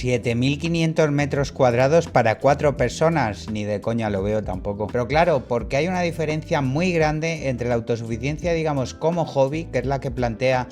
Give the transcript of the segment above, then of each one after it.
7.500 metros cuadrados para 4 personas, ni de coña lo veo tampoco. Pero claro, porque hay una diferencia muy grande entre la autosuficiencia, digamos, como hobby, que es la que plantea,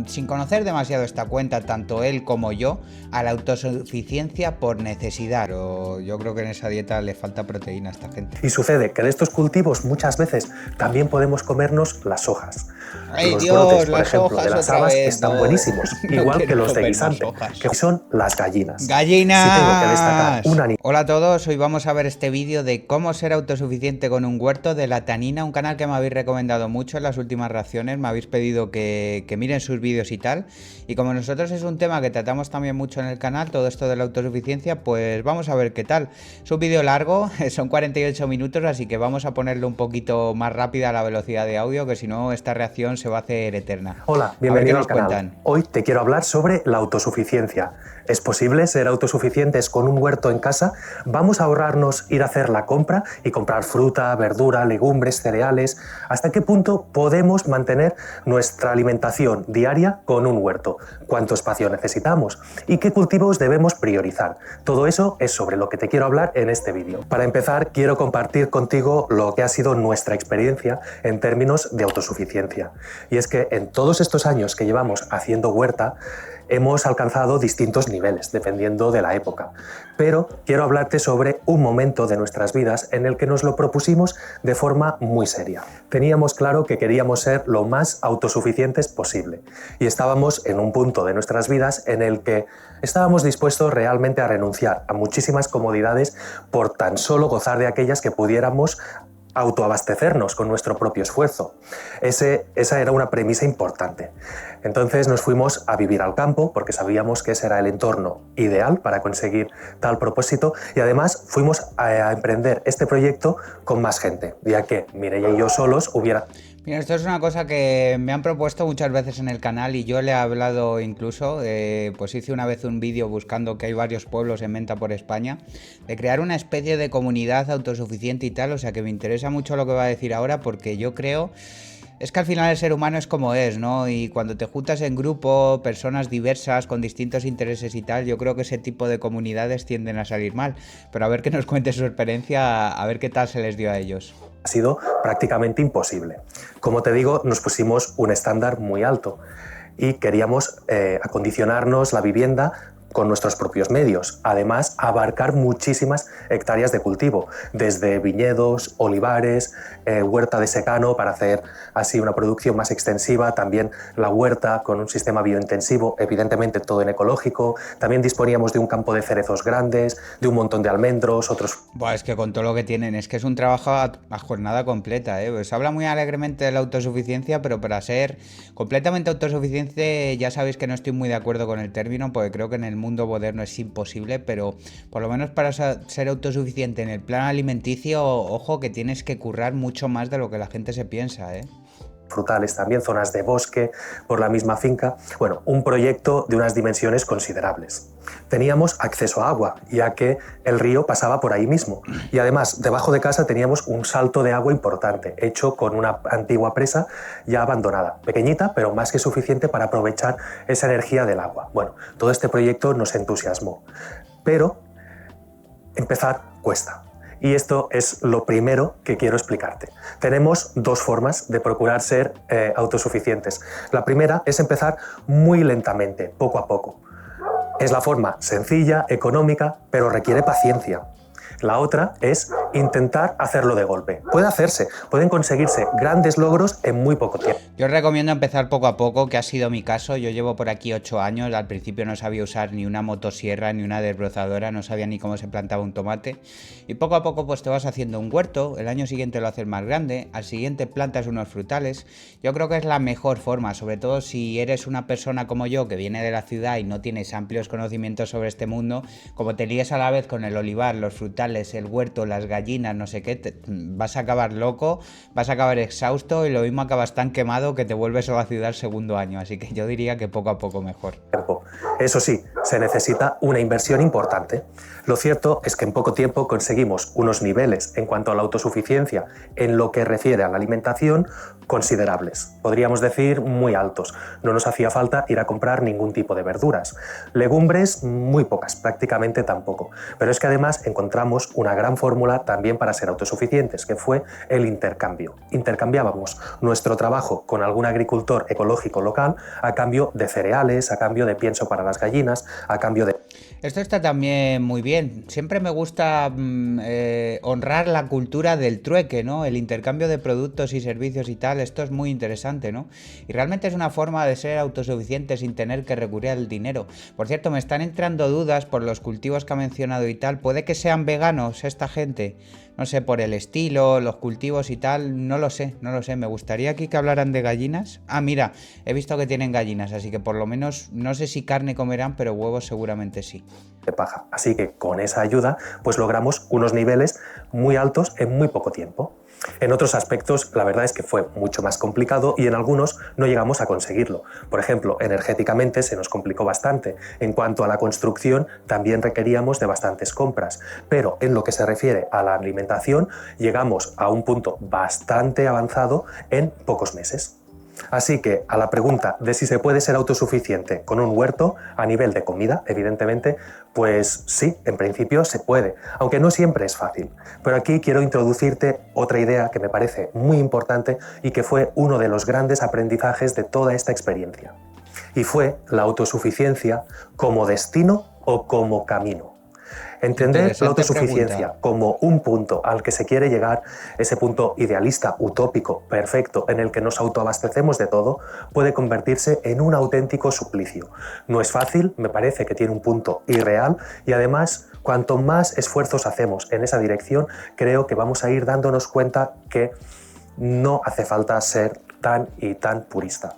sin conocer demasiado esta cuenta, tanto él como yo, a la autosuficiencia por necesidad. O yo creo que en esa dieta le falta proteína a esta gente. Y sucede que de estos cultivos muchas veces también podemos comernos las hojas. ¡Ay, Los Dios! brotes, por Las ejemplo, hojas de las otra habas vez, están no. buenísimos, No igual que quiero los de comer más guisante, hojas. que son las gallinas. ¡Gallinas! Si tengo que destacar un animal. Hola a todos, hoy vamos a ver este vídeo de cómo ser autosuficiente con un huerto de La Tanina, un canal que me habéis recomendado mucho en las últimas reacciones, me habéis pedido que miren sus vídeos y tal, y como nosotros es un tema que tratamos también mucho en el canal, todo esto de la autosuficiencia, pues vamos a ver qué tal. Es un vídeo largo, son 48 minutos, así que vamos a ponerle un poquito más rápida la velocidad de audio, que si no esta reacción se va a hacer eterna. Hola, bienvenido al canal. Hoy te quiero hablar sobre la autosuficiencia. ¿Es posible ser autosuficientes con un huerto en casa? ¿Vamos a ahorrarnos ir a hacer la compra y comprar fruta, verdura, legumbres, cereales? ¿Hasta qué punto podemos mantener nuestra alimentación diaria con un huerto? ¿Cuánto espacio necesitamos? ¿Y qué cultivos debemos priorizar? Todo eso es sobre lo que te quiero hablar en este vídeo. Para empezar, quiero compartir contigo lo que ha sido nuestra experiencia en términos de autosuficiencia. Y es que en todos estos años que llevamos haciendo huerta, hemos alcanzado distintos niveles, dependiendo de la época. Pero quiero hablarte sobre un momento de nuestras vidas en el que nos lo propusimos de forma muy seria. Teníamos claro que queríamos ser lo más autosuficientes posible y estábamos en un punto de nuestras vidas en el que estábamos dispuestos realmente a renunciar a muchísimas comodidades por tan solo gozar de aquellas que pudiéramos autoabastecernos con nuestro propio esfuerzo. Esa era una premisa importante. Entonces nos fuimos a vivir al campo porque sabíamos que ese era el entorno ideal para conseguir tal propósito y además fuimos a emprender este proyecto con más gente, ya que Mireia y yo solos hubiera... Mira, esto es una cosa que me han propuesto muchas veces en el canal y yo le he hablado incluso, pues hice una vez un vídeo buscando, que hay varios pueblos en venta por España, de crear una especie de comunidad autosuficiente y tal, o sea que me interesa mucho lo que va a decir ahora porque yo creo... Es que al final el ser humano es como es, ¿no? Y cuando te juntas en grupo, personas diversas, con distintos intereses y tal, yo creo que ese tipo de comunidades tienden a salir mal. Pero a ver que nos cuente su experiencia, a ver qué tal se les dio a ellos. Ha sido prácticamente imposible. Como te digo, nos pusimos un estándar muy alto y queríamos acondicionarnos la vivienda con nuestros propios medios. Además, abarcar muchísimas hectáreas de cultivo, desde viñedos, olivares, huerta de secano para hacer así una producción más extensiva, también la huerta con un sistema biointensivo, evidentemente todo en ecológico. También disponíamos de un campo de cerezos grandes, de un montón de almendros, otros... Buah, es que con todo lo que tienen, es que es un trabajo a jornada completa, ¿eh? Pues habla muy alegremente de la autosuficiencia, pero para ser completamente autosuficiente ya sabéis que no estoy muy de acuerdo con el término, porque creo que en el mundo moderno es imposible, pero por lo menos para ser autosuficiente en el plano alimenticio, ojo que tienes que currar mucho más de lo que la gente se piensa, ¿eh? Frutales también, zonas de bosque por la misma finca. Bueno, un proyecto de unas dimensiones considerables. Teníamos acceso a agua, ya que el río pasaba por ahí mismo. Y además, debajo de casa teníamos un salto de agua importante, hecho con una antigua presa ya abandonada. Pequeñita, pero más que suficiente para aprovechar esa energía del agua. Bueno, todo este proyecto nos entusiasmó. Pero empezar cuesta. Y esto es lo primero que quiero explicarte. Tenemos dos formas de procurar ser autosuficientes. La primera es empezar muy lentamente, poco a poco. Es la forma sencilla, económica, pero requiere paciencia. La otra es intentar hacerlo de golpe. Puede hacerse, pueden conseguirse grandes logros en muy poco tiempo. Yo os recomiendo empezar poco a poco, que ha sido mi caso. Yo llevo por aquí 8 años, al principio no sabía usar ni una motosierra ni una desbrozadora, no sabía ni cómo se plantaba un tomate. Y poco a poco pues te vas haciendo un huerto, el año siguiente lo haces más grande, al siguiente plantas unos frutales. Yo creo que es la mejor forma, sobre todo si eres una persona como yo, que viene de la ciudad y no tienes amplios conocimientos sobre este mundo, como te líes a la vez con el olivar, los frutales cereales, el huerto, las gallinas, no sé qué, vas a acabar loco, vas a acabar exhausto y lo mismo acabas tan quemado que te vuelves a la ciudad el segundo año. Así que yo diría que poco a poco mejor. Eso sí, se necesita una inversión importante. Lo cierto es que en poco tiempo conseguimos unos niveles en cuanto a la autosuficiencia en lo que refiere a la alimentación considerables, podríamos decir muy altos. No nos hacía falta ir a comprar ningún tipo de verduras. Legumbres, muy pocas, prácticamente tampoco. Pero es que además encontramos una gran fórmula también para ser autosuficientes, que fue el intercambio. Intercambiábamos nuestro trabajo con algún agricultor ecológico local a cambio de cereales, a cambio de pienso para las gallinas, a cambio de... Esto está también muy bien. Siempre me gusta honrar la cultura del trueque, ¿no? El intercambio de productos y servicios y tal. Esto es muy interesante, ¿no? Y realmente es una forma de ser autosuficiente sin tener que recurrir al dinero. Por cierto, me están entrando dudas por los cultivos que ha mencionado y tal. ¿Puede que sean veganos esta gente? No sé, por el estilo, los cultivos y tal, no lo sé. Me gustaría aquí que hablaran de gallinas. Ah, mira, he visto que tienen gallinas, así que por lo menos no sé si carne comerán, pero huevos seguramente sí. De paja. Así que con esa ayuda pues logramos unos niveles muy altos en muy poco tiempo. En otros aspectos la verdad es que fue mucho más complicado y en algunos no llegamos a conseguirlo. Por ejemplo, energéticamente se nos complicó bastante. En cuanto a la construcción también requeríamos de bastantes compras, pero en lo que se refiere a la alimentación llegamos a un punto bastante avanzado en pocos meses. Así que a la pregunta de si se puede ser autosuficiente con un huerto a nivel de comida, evidentemente, pues sí, en principio se puede, aunque no siempre es fácil. Pero aquí quiero introducirte otra idea que me parece muy importante y que fue uno de los grandes aprendizajes de toda esta experiencia. Y fue la autosuficiencia como destino o como camino. Entender la autosuficiencia como un punto al que se quiere llegar, ese punto idealista, utópico, perfecto, en el que nos autoabastecemos de todo, puede convertirse en un auténtico suplicio. No es fácil, me parece que tiene un punto irreal y además, cuanto más esfuerzos hacemos en esa dirección, creo que vamos a ir dándonos cuenta que no hace falta ser tan y tan purista.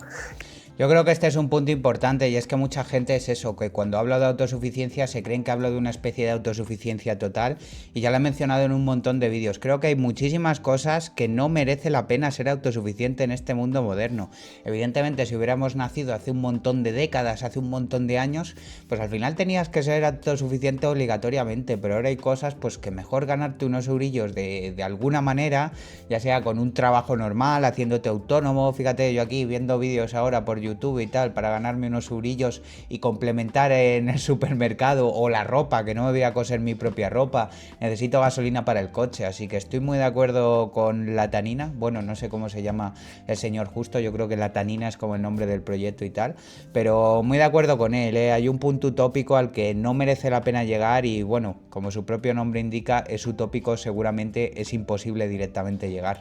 Yo creo que este es un punto importante y es que mucha gente es eso, que cuando hablo de autosuficiencia se creen que hablo de una especie de autosuficiencia total y ya lo he mencionado en un montón de vídeos. Creo que hay muchísimas cosas que no merece la pena ser autosuficiente en este mundo moderno. Evidentemente, si hubiéramos nacido hace un montón de décadas, hace un montón de años, pues al final tenías que ser autosuficiente obligatoriamente, pero ahora hay cosas pues que mejor ganarte unos eurillos de alguna manera, ya sea con un trabajo normal, haciéndote autónomo. Fíjate, yo aquí viendo vídeos ahora por YouTube y tal para ganarme unos eurillos y complementar en el supermercado, o la ropa, que no me voy a coser mi propia ropa, necesito gasolina para el coche, así que estoy muy de acuerdo con la Tanina. Bueno, no sé cómo se llama el señor justo, yo creo que la Tanina es como el nombre del proyecto y tal, pero muy de acuerdo con él, ¿eh? Hay un punto utópico al que no merece la pena llegar y bueno, como su propio nombre indica, es utópico, seguramente es imposible directamente llegar.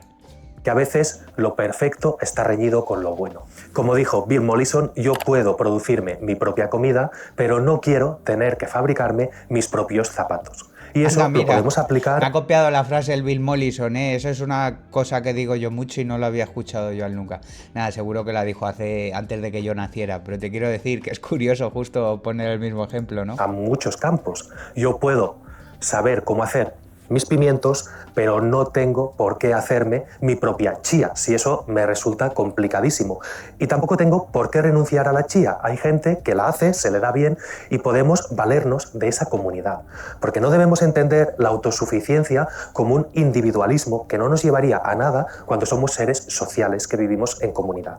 Que a veces lo perfecto está reñido con lo bueno. Como dijo Bill Mollison, yo puedo producirme mi propia comida, pero no quiero tener que fabricarme mis propios zapatos. Y eso lo podemos aplicar... Me ha copiado la frase el Bill Mollison, ¿eh? Eso es una cosa que digo yo mucho y no lo había escuchado yo nunca. Nada, seguro que la dijo antes de que yo naciera, pero te quiero decir que es curioso justo poner el mismo ejemplo, ¿no? A muchos campos. Yo puedo saber cómo hacer mis pimientos, pero no tengo por qué hacerme mi propia chía, si eso me resulta complicadísimo. Y tampoco tengo por qué renunciar a la chía. Hay gente que la hace, se le da bien y podemos valernos de esa comunidad. Porque no debemos entender la autosuficiencia como un individualismo que no nos llevaría a nada cuando somos seres sociales que vivimos en comunidad.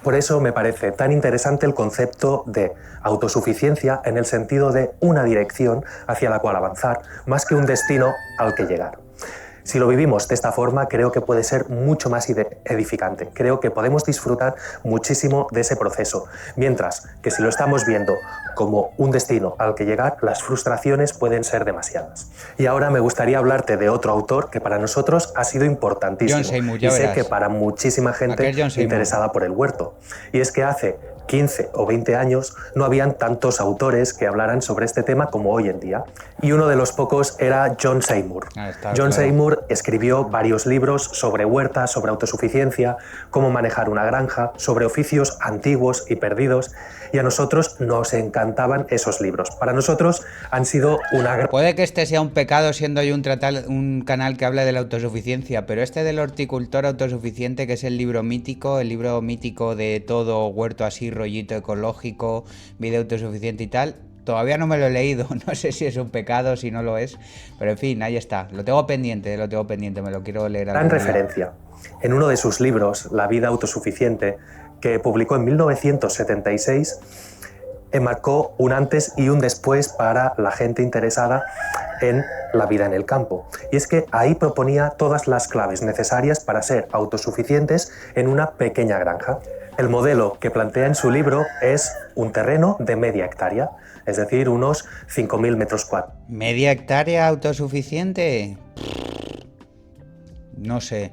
Por eso me parece tan interesante el concepto de autosuficiencia en el sentido de una dirección hacia la cual avanzar, más que un destino al que llegar. Si lo vivimos de esta forma, creo que puede ser mucho más edificante. Creo que podemos disfrutar muchísimo de ese proceso. Mientras que si lo estamos viendo como un destino al que llegar, las frustraciones pueden ser demasiadas. Y ahora me gustaría hablarte de otro autor que para nosotros ha sido importantísimo. John Seymour, y sé que para muchísima gente interesada por el huerto. Y es que hace 15 o 20 años no habían tantos autores que hablaran sobre este tema como hoy en día. Y uno de los pocos era John Seymour. John Seymour escribió varios libros sobre huertas, sobre autosuficiencia, cómo manejar una granja, sobre oficios antiguos y perdidos. Y a nosotros nos encantaban esos libros. Para nosotros han sido una gran... Puede que este sea un pecado siendo yo un canal que habla de la autosuficiencia, pero este del horticultor autosuficiente, que es el libro mítico de todo huerto así, rollito ecológico, vida autosuficiente y tal, todavía no me lo he leído, no sé si es un pecado, si no lo es, pero en fin, ahí está, lo tengo pendiente, me lo quiero leer gran referencia. En uno de sus libros, La vida autosuficiente, que publicó en 1976, marcó un antes y un después para la gente interesada en la vida en el campo. Y es que ahí proponía todas las claves necesarias para ser autosuficientes en una pequeña granja. El modelo que plantea en su libro es un terreno de media hectárea, es decir, unos 5.000 metros cuadrados. ¿Media hectárea autosuficiente? No sé,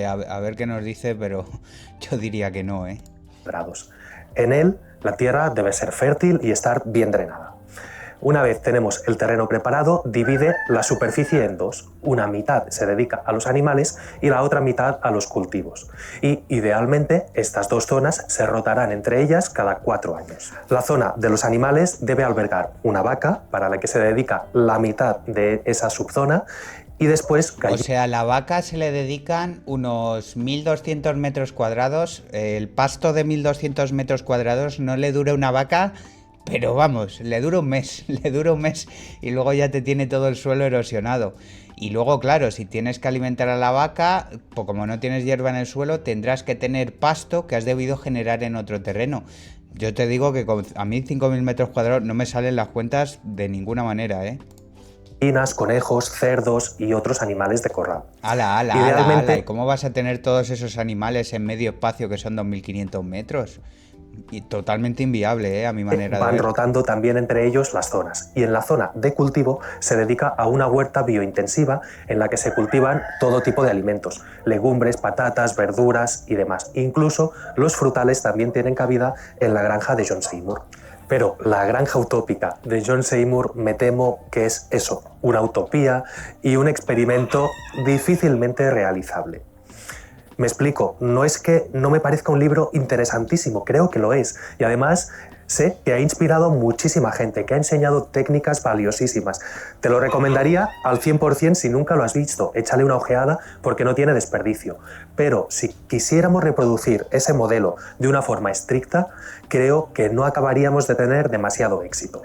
a ver qué nos dice, pero yo diría que no, ¿eh? En él, la tierra debe ser fértil y estar bien drenada. Una vez tenemos el terreno preparado, divide la superficie en dos. Una mitad se dedica a los animales y la otra mitad a los cultivos. Y idealmente estas dos zonas se rotarán entre ellas cada 4 años. La zona de los animales debe albergar una vaca para la que se dedica la mitad de esa subzona. Y después... O sea, a la vaca se le dedican unos 1.200 metros cuadrados. El pasto de 1.200 metros cuadrados no le dura una vaca, pero vamos, le dura un mes y luego ya te tiene todo el suelo erosionado. Y luego, claro, si tienes que alimentar a la vaca, pues como no tienes hierba en el suelo, tendrás que tener pasto que has debido generar en otro terreno. Yo te digo que a mí 5.000 metros cuadrados no me salen las cuentas de ninguna manera, ¿eh? Conejos, cerdos y otros animales de corral. Ala. ¿Y cómo vas a tener todos esos animales en medio espacio que son 2.500 metros? Y totalmente inviable, a mi manera de ver. Van rotando también entre ellos las zonas. Y en la zona de cultivo se dedica a una huerta biointensiva en la que se cultivan todo tipo de alimentos, legumbres, patatas, verduras y demás. Incluso los frutales también tienen cabida en la granja de John Seymour. Pero la granja utópica de John Seymour me temo que es eso, una utopía y un experimento difícilmente realizable. Me explico, no es que no me parezca un libro interesantísimo, creo que lo es. Y además sé que ha inspirado muchísima gente, que ha enseñado técnicas valiosísimas. Te lo recomendaría al 100% si nunca lo has visto. Échale una ojeada porque no tiene desperdicio. Pero si quisiéramos reproducir ese modelo de una forma estricta, creo que no acabaríamos de tener demasiado éxito.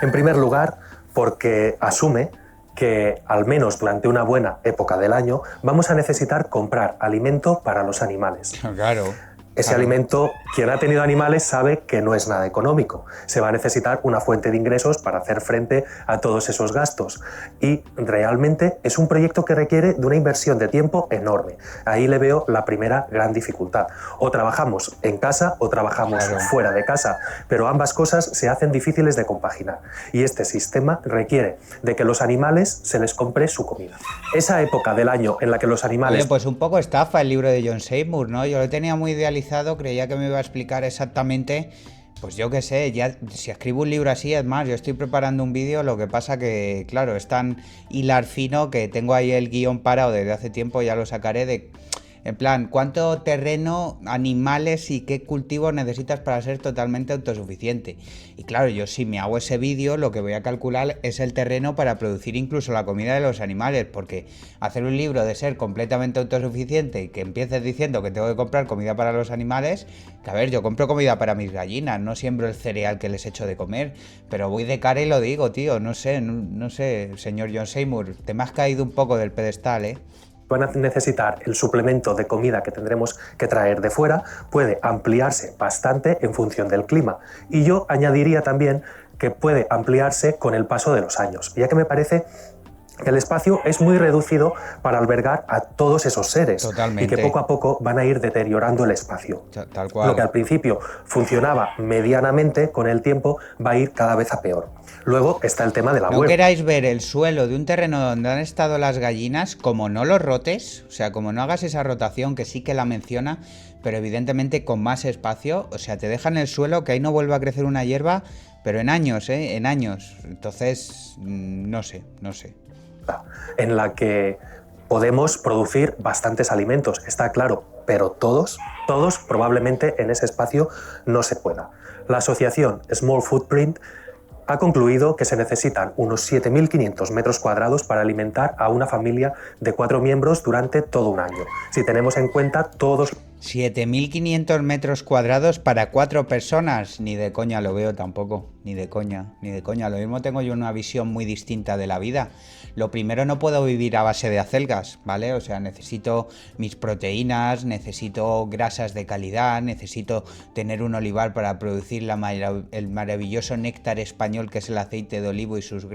En primer lugar, porque asume que al menos durante una buena época del año vamos a necesitar comprar alimento para los animales. Claro. Ese alimento, quien ha tenido animales sabe que no es nada económico. Se va a necesitar una fuente de ingresos para hacer frente a todos esos gastos. Y realmente es un proyecto que requiere de una inversión de tiempo enorme. Ahí le veo la primera gran dificultad. O trabajamos en casa o trabajamos fuera de casa, pero ambas cosas se hacen difíciles de compaginar. Y este sistema requiere de que los animales se les compre su comida. Esa época del año en la que los animales... Oye, pues un poco estafa el libro de John Seymour, ¿no? Yo lo tenía muy idealizado, creía que me iba a explicar exactamente, pues yo qué sé, ya si escribo un libro así, es más, yo estoy preparando un vídeo, lo que pasa que, claro, es tan hilar fino que tengo ahí el guión parado desde hace tiempo, ya lo sacaré de... En plan, ¿cuánto terreno, animales y qué cultivos necesitas para ser totalmente autosuficiente? Y claro, yo si me hago ese vídeo, lo que voy a calcular es el terreno para producir incluso la comida de los animales, porque hacer un libro de ser completamente autosuficiente y que empieces diciendo que tengo que comprar comida para los animales, que a ver, yo compro comida para mis gallinas, no siembro el cereal que les echo de comer, pero voy de cara y lo digo, tío, no sé, señor John Seymour, te me has caído un poco del pedestal, ¿eh? Van a necesitar el suplemento de comida que tendremos que traer de fuera, puede ampliarse bastante en función del clima. Y yo añadiría también que puede ampliarse con el paso de los años, ya que me parece que el espacio es muy reducido para albergar a todos esos seres. Totalmente. Y que poco a poco van a ir deteriorando el espacio. Tal cual. Lo que al principio funcionaba medianamente, con el tiempo va a ir cada vez a peor. Luego está el tema de la huerta. No queráis ver el suelo de un terreno donde han estado las gallinas, como no lo rotes, o sea, como no hagas esa rotación que sí que la menciona, pero evidentemente con más espacio, o sea, te dejan el suelo que ahí no vuelve a crecer una hierba, pero en años, en años. Entonces, no sé. En la que Podemos producir bastantes alimentos, está claro, pero todos probablemente en ese espacio no se pueda. La asociación Small Footprint ha concluido que se necesitan unos 7.500 metros cuadrados para alimentar a una familia de 4 miembros durante todo un año, si tenemos en cuenta todos... 7.500 metros cuadrados para 4 personas, ni de coña lo veo tampoco, ni de coña. Lo mismo tengo yo una visión muy distinta de la vida. Lo primero, no puedo vivir a base de acelgas, ¿vale? O sea, necesito mis proteínas, necesito grasas de calidad, necesito tener un olivar para producir el maravilloso néctar español que es el aceite de olivo y sus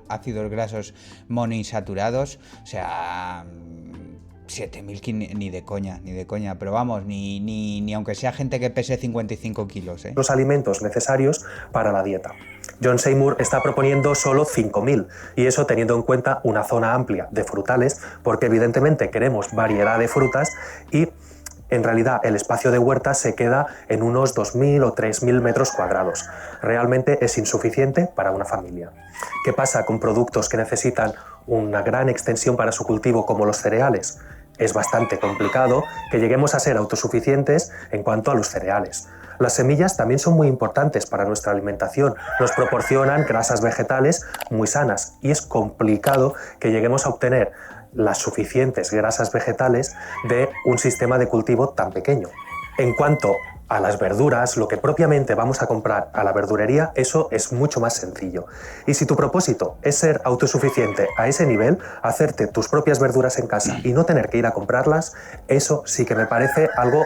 ácidos grasos monoinsaturados. O sea... 7.500, ni de coña, pero vamos, ni aunque sea gente que pese 55 kilos. Los alimentos necesarios para la dieta. John Seymour está proponiendo solo 5.000, y eso teniendo en cuenta una zona amplia de frutales, porque evidentemente queremos variedad de frutas y en realidad el espacio de huerta se queda en unos 2.000 o 3.000 metros cuadrados. Realmente es insuficiente para una familia. ¿Qué pasa con productos que necesitan una gran extensión para su cultivo como los cereales? Es bastante complicado que lleguemos a ser autosuficientes en cuanto a los cereales. Las semillas también son muy importantes para nuestra alimentación, nos proporcionan grasas vegetales muy sanas y es complicado que lleguemos a obtener las suficientes grasas vegetales de un sistema de cultivo tan pequeño. En cuanto a las verduras, lo que propiamente vamos a comprar a la verdurería, eso es mucho más sencillo. Y si tu propósito es ser autosuficiente a ese nivel, hacerte tus propias verduras en casa y no tener que ir a comprarlas, eso sí que me parece algo...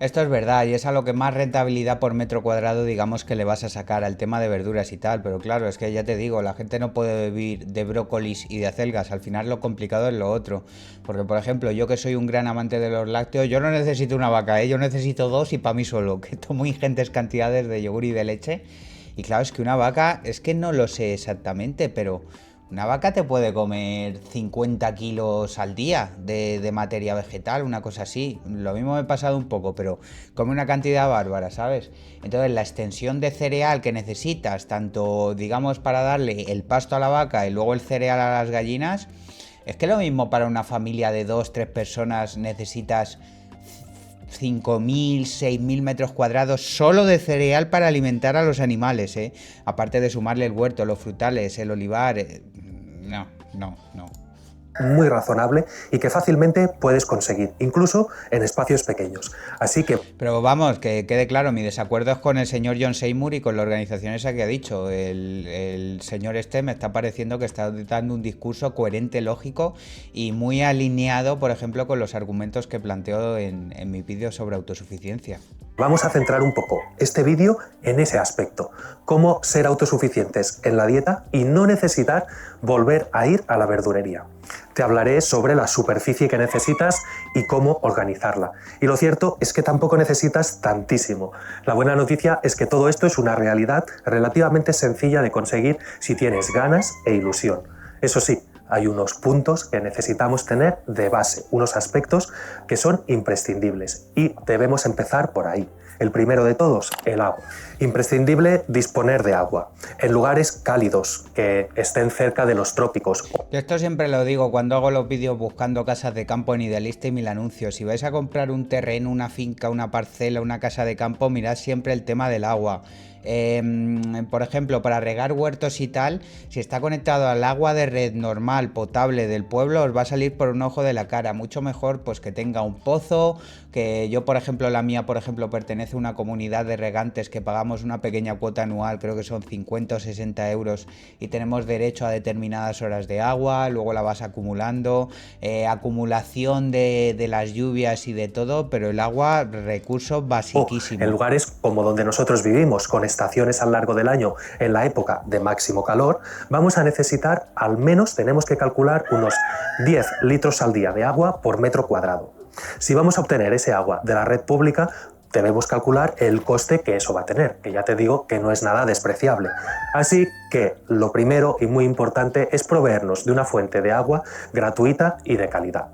Esto es verdad, y es a lo que más rentabilidad por metro cuadrado, digamos, que le vas a sacar al tema de verduras y tal, pero claro, es que ya te digo, la gente no puede vivir de brócolis y de acelgas, al final lo complicado es lo otro, porque por ejemplo, yo que soy un gran amante de los lácteos, yo no necesito una vaca, yo necesito 2 y para mí solo, que tomo ingentes cantidades de yogur y de leche, y claro, es que una vaca, es que no lo sé exactamente, pero... Una vaca te puede comer 50 kilos al día de materia vegetal, una cosa así. Lo mismo me he pasado un poco, pero come una cantidad bárbara, ¿sabes? Entonces la extensión de cereal que necesitas, tanto digamos para darle el pasto a la vaca y luego el cereal a las gallinas, es que lo mismo para una familia de 2-3 personas necesitas 5.000, 6.000 metros cuadrados solo de cereal para alimentar a los animales, ¿eh? Aparte de sumarle el huerto, los frutales, el olivar... No. Muy razonable y que fácilmente puedes conseguir, incluso en espacios pequeños. Así que... Pero vamos, que quede claro, mi desacuerdo es con el señor John Seymour y con la organización esa que ha dicho. El señor este me está pareciendo que está dando un discurso coherente, lógico y muy alineado, por ejemplo, con los argumentos que planteo en mi vídeo sobre autosuficiencia. Vamos a centrar un poco este vídeo en ese aspecto, cómo ser autosuficientes en la dieta y no necesitar volver a ir a la verdurería. Te hablaré sobre la superficie que necesitas y cómo organizarla. Y lo cierto es que tampoco necesitas tantísimo. La buena noticia es que todo esto es una realidad relativamente sencilla de conseguir si tienes ganas e ilusión. Eso sí, hay unos puntos que necesitamos tener de base, unos aspectos que son imprescindibles y debemos empezar por ahí. El primero de todos, el agua. Imprescindible disponer de agua en lugares cálidos que estén cerca de los trópicos. Yo esto siempre lo digo cuando hago los vídeos buscando casas de campo en Idealista y Mil Anuncios. Si vais a comprar un terreno, una finca, una parcela, una casa de campo, mirad siempre el tema del agua. Por ejemplo, para regar huertos y tal, si está conectado al agua de red normal, potable del pueblo, os va a salir por un ojo de la cara. Mucho mejor pues que tenga un pozo, que yo, por ejemplo, la mía, por ejemplo, pertenece a una comunidad de regantes que pagamos una pequeña cuota anual, creo que son 50 o 60 euros y tenemos derecho a determinadas horas de agua, luego la vas acumulando, acumulación de las lluvias y de todo, pero el agua, recurso basiquísimo. En lugares como donde nosotros vivimos, con estaciones a lo largo del año en la época de máximo calor, vamos a necesitar, al menos tenemos que calcular unos 10 litros al día de agua por metro cuadrado. Si vamos a obtener ese agua de la red pública, debemos calcular el coste que eso va a tener, que ya te digo que no es nada despreciable. Así que lo primero y muy importante es proveernos de una fuente de agua gratuita y de calidad.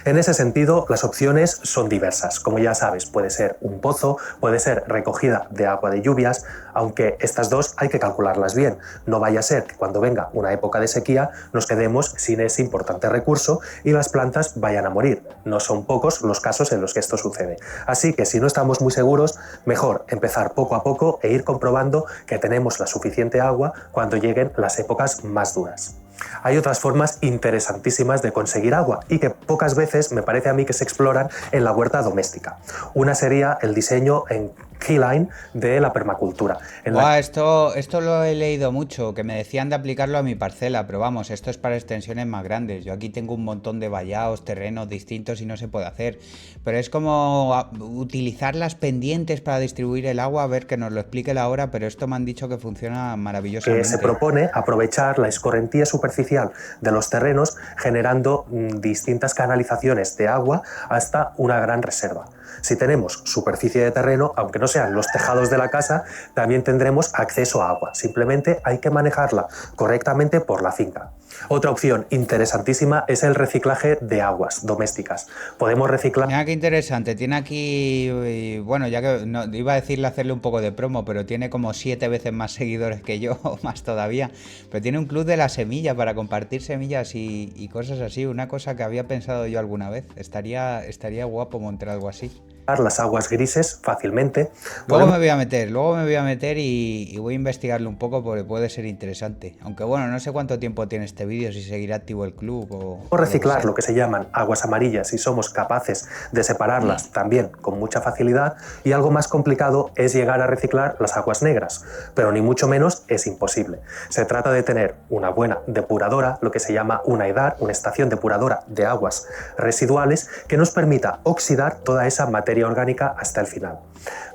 En ese sentido, las opciones son diversas. Como ya sabes, puede ser un pozo, puede ser recogida de agua de lluvias, aunque estas dos hay que calcularlas bien. No vaya a ser que cuando venga una época de sequía nos quedemos sin ese importante recurso y las plantas vayan a morir. No son pocos los casos en los que esto sucede. Así que si no estamos muy seguros, mejor empezar poco a poco e ir comprobando que tenemos la suficiente agua cuando lleguen las épocas más duras. Hay otras formas interesantísimas de conseguir agua y que pocas veces me parece a mí que se exploran en la huerta doméstica. Una sería el diseño en keyline de la permacultura. Esto lo he leído mucho, que me decían de aplicarlo a mi parcela, pero vamos, esto es para extensiones más grandes. Yo aquí tengo un montón de vallados, terrenos distintos y no se puede hacer. Pero es como utilizar las pendientes para distribuir el agua, a ver que nos lo explique la hora, pero esto me han dicho que funciona maravillosamente. Que se propone aprovechar la escorrentía superficial de los terrenos generando distintas canalizaciones de agua hasta una gran reserva. Si tenemos superficie de terreno, aunque no sean los tejados de la casa, también tendremos acceso a agua. Simplemente hay que manejarla correctamente por la finca. Otra opción interesantísima es el reciclaje de aguas domésticas. Podemos reciclar... Mira qué interesante, tiene aquí, bueno, ya que no, iba a decirle hacerle un poco de promo, pero tiene como 7 veces más seguidores que yo, o más todavía. Pero tiene un club de la semilla para compartir semillas y cosas así, una cosa que había pensado yo alguna vez. Estaría guapo montar algo así. Las aguas grises fácilmente. Luego me voy a meter y voy a investigarlo un poco porque puede ser interesante. Aunque bueno, no sé cuánto tiempo tiene este vídeo, si seguirá activo el club o reciclar lo que se llaman aguas amarillas si somos capaces de separarlas también con mucha facilidad, y algo más complicado es llegar a reciclar las aguas negras, pero ni mucho menos es imposible. Se trata de tener una buena depuradora, lo que se llama una EDAR, una estación depuradora de aguas residuales, que nos permita oxidar toda esa materia orgánica hasta el final.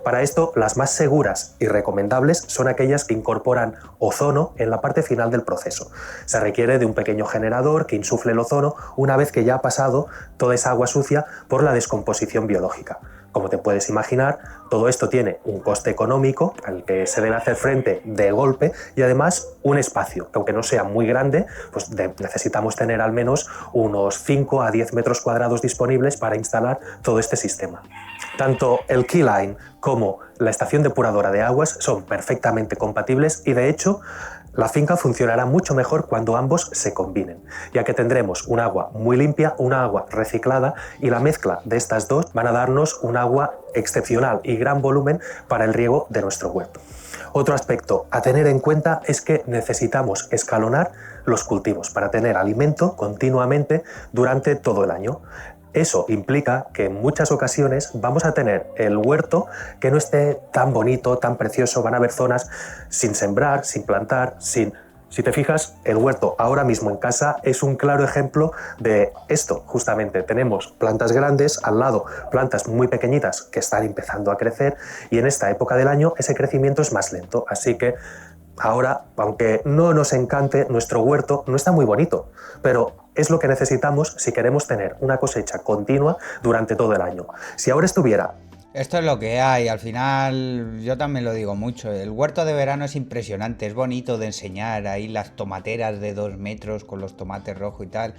Para esto, las más seguras y recomendables son aquellas que incorporan ozono en la parte final del proceso. Se requiere de un pequeño generador que insufle el ozono una vez que ya ha pasado toda esa agua sucia por la descomposición biológica. Como te puedes imaginar, todo esto tiene un coste económico al que se debe hacer frente de golpe y además un espacio, que aunque no sea muy grande, pues necesitamos tener al menos unos 5 a 10 metros cuadrados disponibles para instalar todo este sistema. Tanto el keyline como la estación depuradora de aguas son perfectamente compatibles y de hecho la finca funcionará mucho mejor cuando ambos se combinen, ya que tendremos un agua muy limpia, una agua reciclada, y la mezcla de estas dos van a darnos un agua excepcional y gran volumen para el riego de nuestro huerto. Otro aspecto a tener en cuenta es que necesitamos escalonar los cultivos para tener alimento continuamente durante todo el año. Eso implica que en muchas ocasiones vamos a tener el huerto que no esté tan bonito, tan precioso. Van a haber zonas sin sembrar, sin plantar, sin... Si te fijas, el huerto ahora mismo en casa es un claro ejemplo de esto. Justamente tenemos plantas grandes, al lado plantas muy pequeñitas que están empezando a crecer, y en esta época del año ese crecimiento es más lento. Así que ahora, aunque no nos encante, nuestro huerto no está muy bonito, pero es lo que necesitamos si queremos tener una cosecha continua durante todo el año. Si ahora estuviera... Esto es lo que hay, al final yo también lo digo mucho, el huerto de verano es impresionante, es bonito de enseñar, ahí las tomateras de 2 metros con los tomates rojos y tal.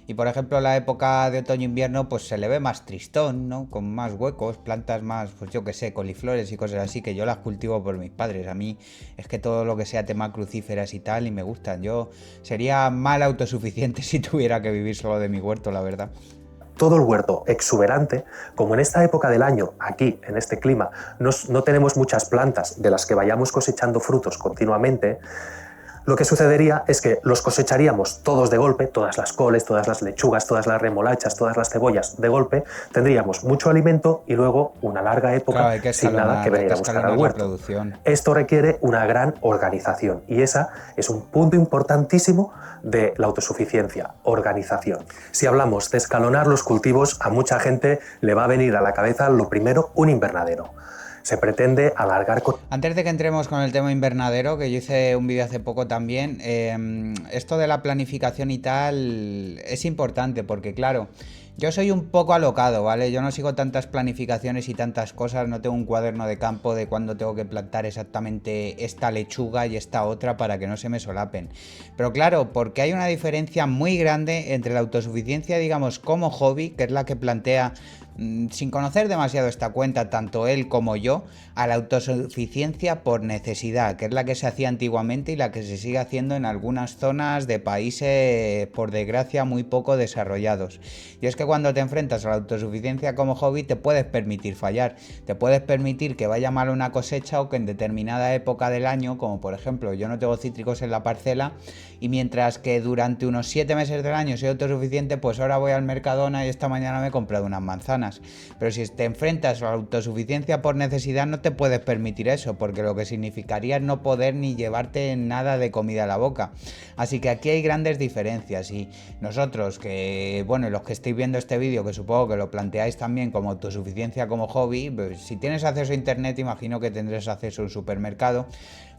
Y por ejemplo la época de otoño-invierno pues se le ve más tristón, ¿no? Con más huecos, plantas más, pues yo que sé, coliflores y cosas así, que yo las cultivo por mis padres. A mí es que todo lo que sea tema crucíferas y tal y me gustan. Yo sería mal autosuficiente si tuviera que vivir solo de mi huerto, la verdad. Todo el huerto exuberante, como en esta época del año, aquí, en este clima, no tenemos muchas plantas de las que vayamos cosechando frutos continuamente, lo que sucedería es que los cosecharíamos todos de golpe, todas las coles, todas las lechugas, todas las remolachas, todas las cebollas de golpe, tendríamos mucho alimento y luego una larga época sin nada que venir a buscar al huerto. Esto requiere una gran organización y esa es un punto importantísimo de la autosuficiencia, organización. Si hablamos de escalonar los cultivos, a mucha gente le va a venir a la cabeza lo primero un invernadero. Se pretende alargar con... Antes de que entremos con el tema invernadero, que yo hice un vídeo hace poco también, esto de la planificación y tal es importante porque, claro, yo soy un poco alocado, ¿vale? Yo no sigo tantas planificaciones y tantas cosas, no tengo un cuaderno de campo de cuándo tengo que plantar exactamente esta lechuga y esta otra para que no se me solapen. Pero claro, porque hay una diferencia muy grande entre la autosuficiencia, digamos, como hobby, que es la que plantea sin conocer demasiado esta cuenta, tanto él como yo, a la autosuficiencia por necesidad, que es la que se hacía antiguamente y la que se sigue haciendo en algunas zonas de países, por desgracia, muy poco desarrollados. Y es que cuando te enfrentas a la autosuficiencia como hobby, te puedes permitir fallar, te puedes permitir que vaya mal una cosecha o que en determinada época del año, como por ejemplo yo no tengo cítricos en la parcela, y mientras que durante unos 7 meses del año soy autosuficiente, pues ahora voy al Mercadona y esta mañana me he comprado unas manzanas. Pero si te enfrentas a la autosuficiencia por necesidad, no te puedes permitir eso, porque lo que significaría es no poder ni llevarte nada de comida a la boca. Así que aquí hay grandes diferencias y nosotros que, bueno, los que estéis viendo este vídeo, que supongo que lo planteáis también como autosuficiencia como hobby, pues si tienes acceso a internet, imagino que tendrás acceso a un supermercado,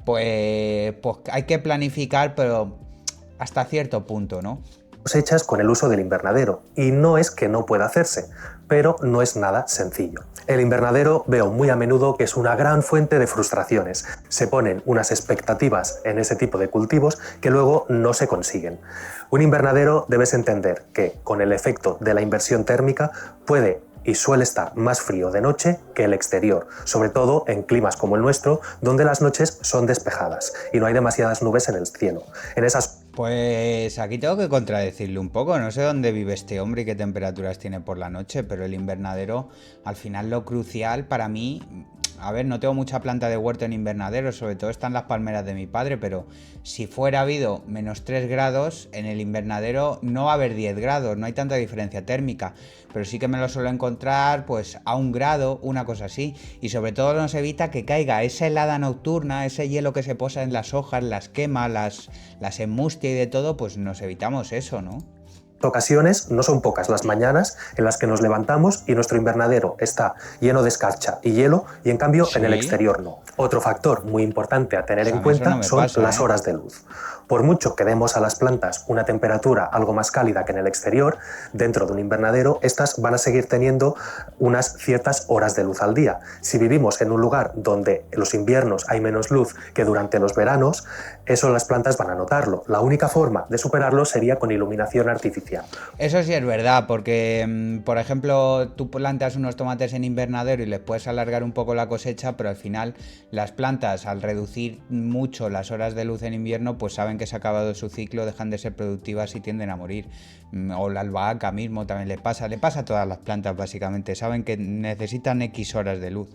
pues hay que planificar, pero hasta cierto punto, ¿no? Cosechas con el uso del invernadero, y no es que no pueda hacerse, pero no es nada sencillo. El invernadero veo muy a menudo que es una gran fuente de frustraciones. Se ponen unas expectativas en ese tipo de cultivos que luego no se consiguen. Un invernadero debes entender que con el efecto de la inversión térmica puede y suele estar más frío de noche que el exterior, sobre todo en climas como el nuestro, donde las noches son despejadas y no hay demasiadas nubes en el cielo. En esas... Pues aquí tengo que contradecirle un poco, no sé dónde vive este hombre y qué temperaturas tiene por la noche, pero el invernadero, al final lo crucial para mí, a ver, no tengo mucha planta de huerto en invernadero, sobre todo están las palmeras de mi padre, pero si fuera habido menos 3 grados, en el invernadero no va a haber 10 grados, no hay tanta diferencia térmica, pero sí que me lo suelo encontrar pues a 1 grado, una cosa así, y sobre todo nos evita que caiga esa helada nocturna, ese hielo que se posa en las hojas, las quema, las enmustia y de todo, pues nos evitamos eso, ¿no? Ocasiones, no son pocas las mañanas en las que nos levantamos y nuestro invernadero está lleno de escarcha y hielo y en cambio en el exterior no. Otro factor muy importante a tener en cuenta son las horas de luz. Por mucho que demos a las plantas una temperatura algo más cálida que en el exterior, dentro de un invernadero estas van a seguir teniendo unas ciertas horas de luz al día. Si vivimos en un lugar donde en los inviernos hay menos luz que durante los veranos, eso las plantas van a notarlo. La única forma de superarlo sería con iluminación artificial. Eso sí es verdad, porque por ejemplo tú plantas unos tomates en invernadero y les puedes alargar un poco la cosecha, pero al final las plantas, al reducir mucho las horas de luz en invierno, pues saben que se ha acabado su ciclo, dejan de ser productivas y tienden a morir. O la albahaca mismo también le pasa a todas las plantas básicamente, saben que necesitan X horas de luz.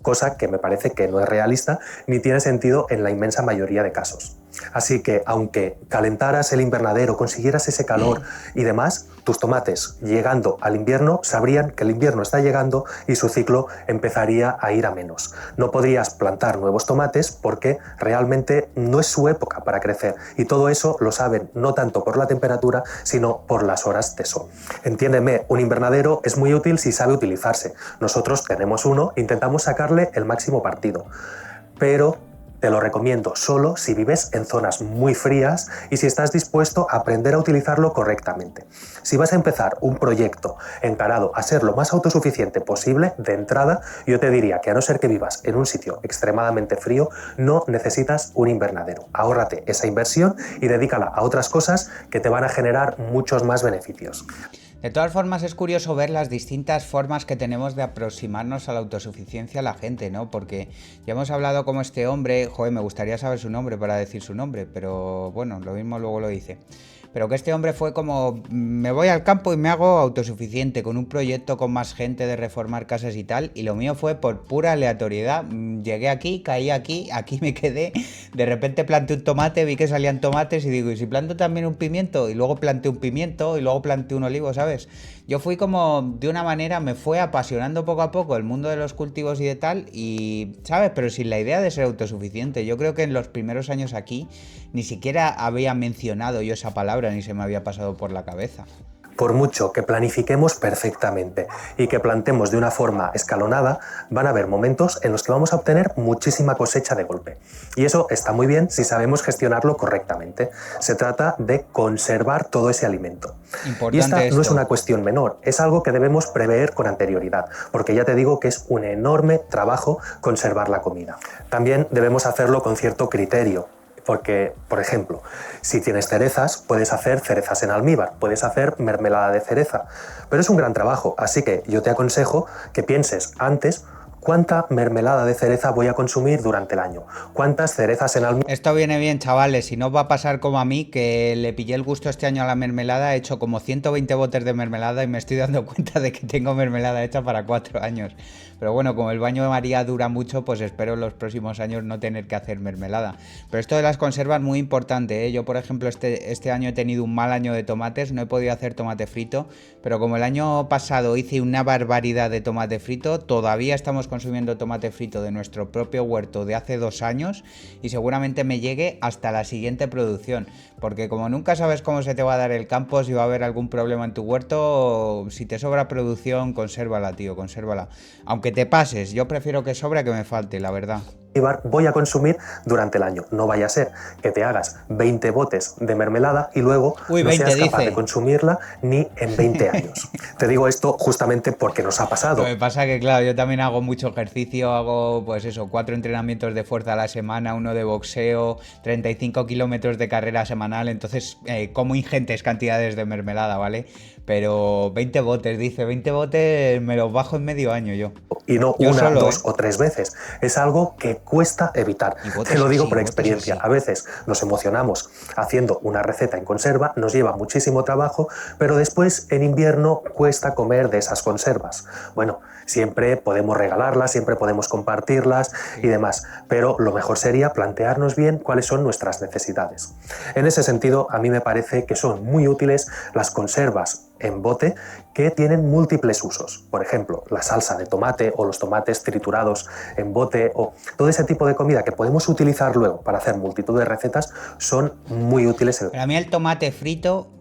Cosa que me parece que no es realista ni tiene sentido en la inmensa mayoría de casos. Así que, aunque calentaras el invernadero, consiguieras ese calor y demás, tus tomates, llegando al invierno, sabrían que el invierno está llegando y su ciclo empezaría a ir a menos. No podrías plantar nuevos tomates porque realmente no es su época para crecer, y todo eso lo saben no tanto por la temperatura, sino por las horas de sol. Entiéndeme, un invernadero es muy útil si sabe utilizarse. Nosotros tenemos uno, intentamos sacarle el máximo partido, pero te lo recomiendo solo si vives en zonas muy frías y si estás dispuesto a aprender a utilizarlo correctamente. Si vas a empezar un proyecto encarado a ser lo más autosuficiente posible de entrada, yo te diría que a no ser que vivas en un sitio extremadamente frío, no necesitas un invernadero. Ahórrate esa inversión y dedícala a otras cosas que te van a generar muchos más beneficios. De todas formas es curioso ver las distintas formas que tenemos de aproximarnos a la autosuficiencia a la gente, ¿no? Porque ya hemos hablado como este hombre, joder, me gustaría saber su nombre para decir su nombre, pero bueno, lo mismo luego lo dice. Pero que este hombre fue como, me voy al campo y me hago autosuficiente con un proyecto con más gente de reformar casas y tal, y lo mío fue por pura aleatoriedad. Llegué aquí, caí aquí me quedé, de repente planté un tomate, vi que salían tomates y digo, ¿y si planto también un pimiento? Y luego planté un pimiento y luego planté un olivo, ¿sabes? Yo fui como, de una manera, me fue apasionando poco a poco el mundo de los cultivos y de tal, y, ¿sabes? Pero sin la idea de ser autosuficiente. Yo creo que en los primeros años aquí ni siquiera había mencionado yo esa palabra, ni se me había pasado por la cabeza. por mucho que planifiquemos perfectamente y que plantemos de una forma escalonada, van a haber momentos en los que vamos a obtener muchísima cosecha de golpe. Y eso está muy bien si sabemos gestionarlo correctamente. Se trata de conservar todo ese alimento. Importante y esta esto. no es una cuestión menor, es algo que debemos prever con anterioridad, porque ya te digo que es un enorme trabajo conservar la comida. También debemos hacerlo con cierto criterio. Porque, por ejemplo, si tienes cerezas, puedes hacer cerezas en almíbar, puedes hacer mermelada de cereza, pero es un gran trabajo, así que yo te aconsejo que pienses antes cuánta mermelada de cereza voy a consumir durante el año, cuántas cerezas en almíbar. Esto viene bien, chavales, si no va a pasar como a mí, que le pillé el gusto este año a la mermelada, he hecho como 120 botes de mermelada y me estoy dando cuenta de que tengo mermelada hecha para 4 años. Pero bueno, como el baño de María dura mucho, pues espero en los próximos años no tener que hacer mermelada. Pero esto de las conservas es muy importante, ¿eh? Yo, por ejemplo, este año he tenido un mal año de tomates, no he podido hacer tomate frito, pero como el año pasado hice una barbaridad de tomate frito, todavía estamos consumiendo tomate frito de nuestro propio huerto de hace 2 años y seguramente me llegue hasta la siguiente producción, porque como nunca sabes cómo se te va a dar el campo, si va a haber algún problema en tu huerto, si te sobra producción, consérvala, tío, consérvala. Aunque te pases, yo prefiero que sobre a que me falte, la verdad. Voy a consumir durante el año. No vaya a ser que te hagas 20 botes de mermelada y luego Uy, no 20 seas capaz dice. de consumirla ni en 20 años. Te digo esto justamente porque nos ha pasado. Lo que pasa que, claro, yo también hago mucho ejercicio, hago, pues eso, 4 entrenamientos de fuerza a la semana, uno de boxeo, 35 kilómetros de carrera semanal, entonces como ingentes cantidades de mermelada, ¿vale? Pero 20 botes, dice, 20 botes me los bajo en medio año yo. Y no Yo una, solo, dos o 3 veces. Es algo que cuesta evitar. Te lo digo por experiencia. A veces nos emocionamos haciendo una receta en conserva, nos lleva muchísimo trabajo, pero después en invierno cuesta comer de esas conservas. Bueno, siempre podemos regalarlas, siempre podemos compartirlas y demás, pero lo mejor sería plantearnos bien cuáles son nuestras necesidades. En ese sentido, a mí me parece que son muy útiles las conservas en bote que tienen múltiples usos. Por ejemplo, la salsa de tomate o los tomates triturados en bote o todo ese tipo de comida que podemos utilizar luego para hacer multitud de recetas son muy útiles. Para mí el tomate frito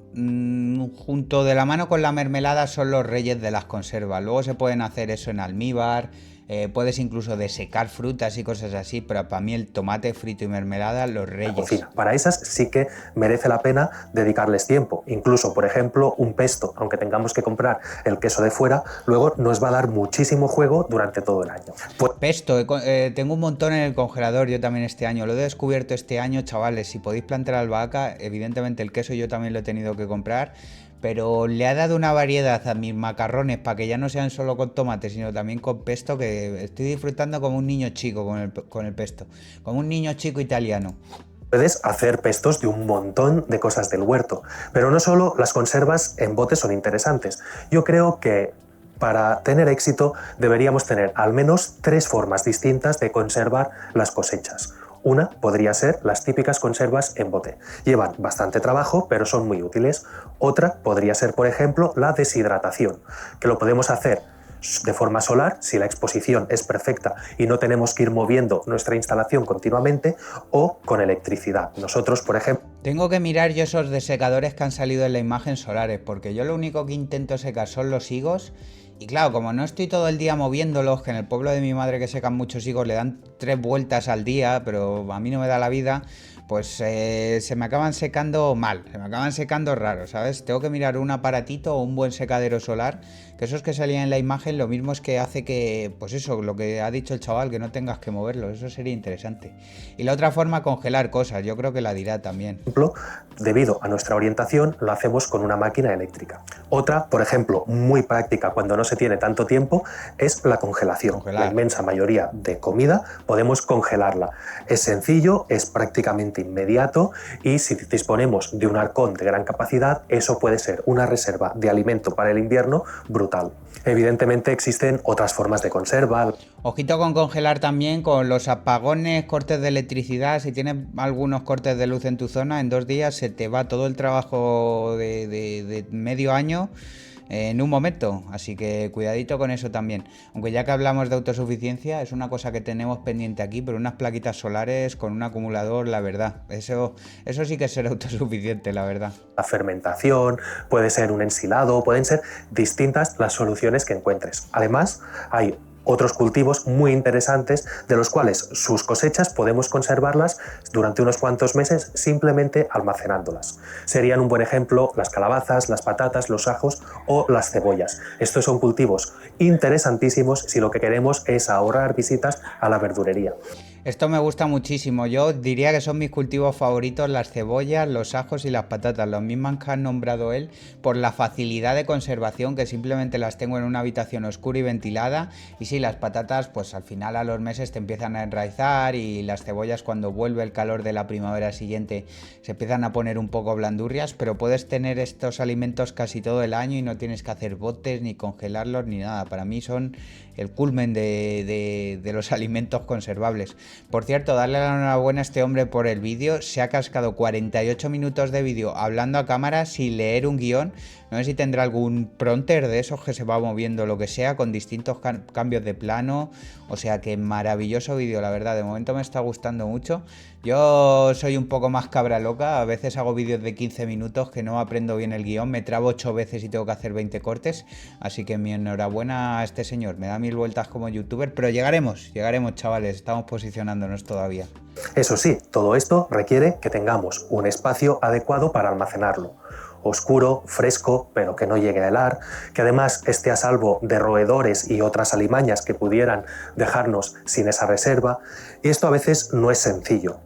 junto de la mano con la mermelada son los reyes de las conservas. Luego se pueden hacer eso en almíbar, puedes incluso desecar frutas y cosas así, pero para mí el tomate frito y mermelada, los reyes. Cocina. Para esas sí que merece la pena dedicarles tiempo. Incluso, por ejemplo, un pesto, aunque tengamos que comprar el queso de fuera, luego nos va a dar muchísimo juego durante todo el año. Pesto, tengo un montón en el congelador yo también este año, lo he descubierto este año, chavales. Si podéis plantar albahaca, evidentemente el queso yo también lo he tenido que comprar, pero le ha dado una variedad a mis macarrones para que ya no sean solo con tomate, sino también con pesto, que estoy disfrutando como un niño chico con el pesto, como un niño chico italiano. Puedes hacer pestos de un montón de cosas del huerto, pero no solo las conservas en botes son interesantes. Yo creo que para tener éxito deberíamos tener al menos 3 formas distintas de conservar las cosechas. Una podría ser las típicas conservas en bote. Llevan bastante trabajo, pero son muy útiles. Otra podría ser, por ejemplo, la deshidratación, que lo podemos hacer de forma solar, si la exposición es perfecta y no tenemos que ir moviendo nuestra instalación continuamente, o con electricidad. Nosotros, por ejemplo... Tengo que mirar yo esos desecadores que han salido en la imagen solares, porque yo lo único que intento secar son los higos. Y claro, como no estoy todo el día moviéndolos, que en el pueblo de mi madre que secan muchos higos le dan 3 vueltas al día, pero a mí no me da la vida, pues se me acaban secando mal, se me acaban secando raro, ¿sabes? Tengo que mirar un aparatito o un buen secadero solar, que esos que salían en la imagen lo mismo es que hace que, pues eso, lo que ha dicho el chaval, que no tengas que moverlo, eso sería interesante. Y la otra forma, congelar cosas, yo creo que la dirá también. Debido a nuestra orientación, lo hacemos con una máquina eléctrica. Otra, por ejemplo, muy práctica cuando no se tiene tanto tiempo, es la congelación. La inmensa mayoría de comida podemos congelarla. Es sencillo, es prácticamente inmediato y si disponemos de un arcón de gran capacidad, eso puede ser una reserva de alimento para el invierno brutal. Evidentemente existen otras formas de conserva. Ojito con congelar también con los apagones, cortes de electricidad. Si tienes algunos cortes de luz en tu zona, en 2 días se te va todo el trabajo de medio año en un momento, así que cuidadito con eso también. Aunque ya que hablamos de autosuficiencia, es una cosa que tenemos pendiente aquí, pero unas plaquitas solares con un acumulador, la verdad, eso sí que es ser autosuficiente, la verdad. La fermentación, puede ser un ensilado, pueden ser distintas las soluciones que encuentres. Además, hay otros cultivos muy interesantes de los cuales sus cosechas podemos conservarlas durante unos cuantos meses simplemente almacenándolas. Serían un buen ejemplo las calabazas, las patatas, los ajos o las cebollas. Estos son cultivos interesantísimos si lo que queremos es ahorrar visitas a la verdurería. Esto me gusta muchísimo. Yo diría que son mis cultivos favoritos las cebollas, los ajos y las patatas. Los mismos que ha nombrado él por la facilidad de conservación, que simplemente las tengo en una habitación oscura y ventilada. Y sí, las patatas pues al final a los meses te empiezan a enraizar, y las cebollas cuando vuelve el calor de la primavera siguiente se empiezan a poner un poco blandurrias, pero puedes tener estos alimentos casi todo el año y no tienes que hacer botes ni congelarlos ni nada. Para mí son el culmen de los alimentos conservables. Por cierto, darle la enhorabuena a este hombre por el vídeo. Se ha cascado 48 minutos de vídeo hablando a cámara sin leer un guión. No sé si tendrá algún prompter de esos que se va moviendo lo que sea, con distintos cambios de plano. O sea que maravilloso vídeo, la verdad. De momento me está gustando mucho. Yo soy un poco más cabra loca. A veces hago vídeos de 15 minutos que no aprendo bien el guión. Me trabo 8 veces y tengo que hacer 20 cortes. Así que mi enhorabuena a este señor. Me da 1000 vueltas como youtuber. Pero llegaremos, chavales. Estamos posicionándonos todavía. Eso sí, todo esto requiere que tengamos un espacio adecuado para almacenarlo. Oscuro, fresco, pero que no llegue a helar, que además esté a salvo de roedores y otras alimañas que pudieran dejarnos sin esa reserva, y esto a veces no es sencillo.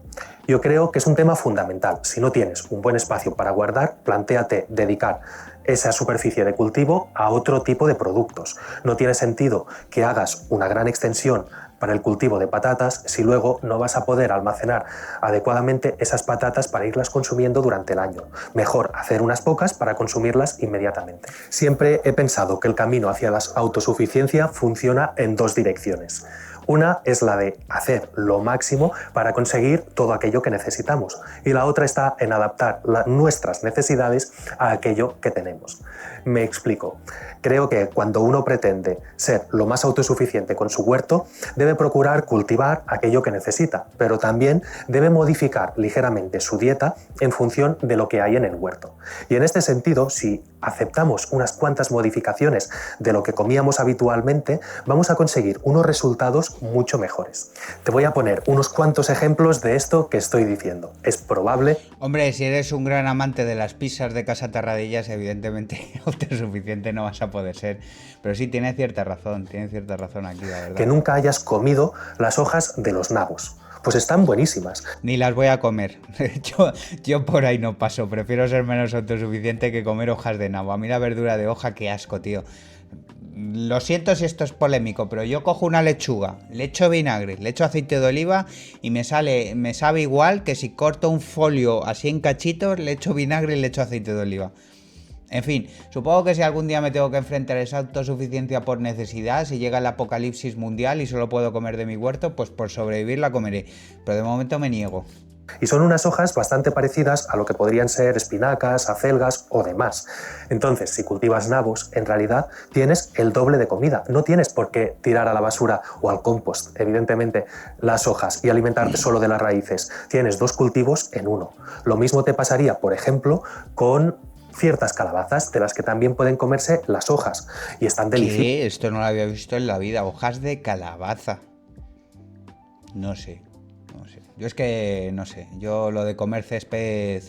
Yo creo que es un tema fundamental. Si no tienes un buen espacio para guardar, plantéate dedicar esa superficie de cultivo a otro tipo de productos. No tiene sentido que hagas una gran extensión para el cultivo de patatas si luego no vas a poder almacenar adecuadamente esas patatas para irlas consumiendo durante el año. Mejor hacer unas pocas para consumirlas inmediatamente. Siempre he pensado que el camino hacia la autosuficiencia funciona en dos direcciones. Una es la de hacer lo máximo para conseguir todo aquello que necesitamos, y la otra está en adaptar nuestras necesidades a aquello que tenemos. Me explico. Creo que cuando uno pretende ser lo más autosuficiente con su huerto, debe procurar cultivar aquello que necesita, pero también debe modificar ligeramente su dieta en función de lo que hay en el huerto. Y en este sentido, si aceptamos unas cuantas modificaciones de lo que comíamos habitualmente, vamos a conseguir unos resultados mucho mejores. Te voy a poner unos cuantos ejemplos de esto que estoy diciendo. Es probable... Hombre, si eres un gran amante de las pizzas de Casa Terradillas, evidentemente autosuficiente no vas a poder ser. Pero sí, tiene cierta razón aquí, la verdad. Que nunca hayas comido las hojas de los nabos. Pues están buenísimas. Ni las voy a comer. Yo por ahí no paso. Prefiero ser menos autosuficiente que comer hojas de nabo. A mí la verdura de hoja, qué asco, tío. Lo siento si esto es polémico, pero yo cojo una lechuga, le echo vinagre, le echo aceite de oliva y me sabe igual que si corto un folio así en cachitos, le echo vinagre y le echo aceite de oliva. En fin, supongo que si algún día me tengo que enfrentar a esa autosuficiencia por necesidad, si llega el apocalipsis mundial y solo puedo comer de mi huerto, pues por sobrevivir la comeré. Pero de momento me niego. Y son unas hojas bastante parecidas a lo que podrían ser espinacas, acelgas o demás. Entonces, si cultivas nabos, en realidad tienes el doble de comida. No tienes por qué tirar a la basura o al compost, evidentemente, las hojas y alimentarte solo de las raíces. Tienes dos cultivos en uno. Lo mismo te pasaría, por ejemplo, con ciertas calabazas, de las que también pueden comerse las hojas y están deliciosas. ¿Qué? Esto no lo había visto en la vida. Hojas de calabaza. No sé. Yo es que no sé. Yo lo de comer césped...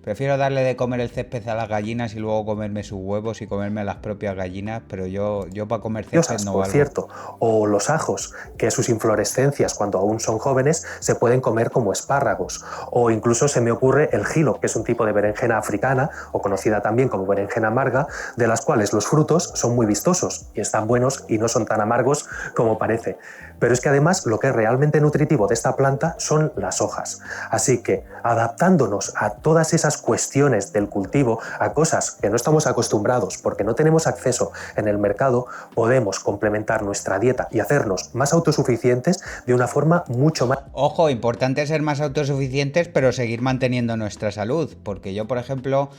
Prefiero darle de comer el césped a las gallinas y luego comerme sus huevos y comerme a las propias gallinas, pero yo para comer césped no valgo. Por cierto, o los ajos, que sus inflorescencias cuando aún son jóvenes se pueden comer como espárragos, o incluso se me ocurre el gilo, que es un tipo de berenjena africana o conocida también como berenjena amarga, de las cuales los frutos son muy vistosos y están buenos y no son tan amargos como parece. Pero es que además lo que es realmente nutritivo de esta planta son las hojas. Así que adaptándonos a todas esas estas cuestiones del cultivo, a cosas que no estamos acostumbrados porque no tenemos acceso en el mercado, podemos complementar nuestra dieta y hacernos más autosuficientes de una forma mucho más... Ojo, importante ser más autosuficientes, pero seguir manteniendo nuestra salud. Porque yo, por ejemplo,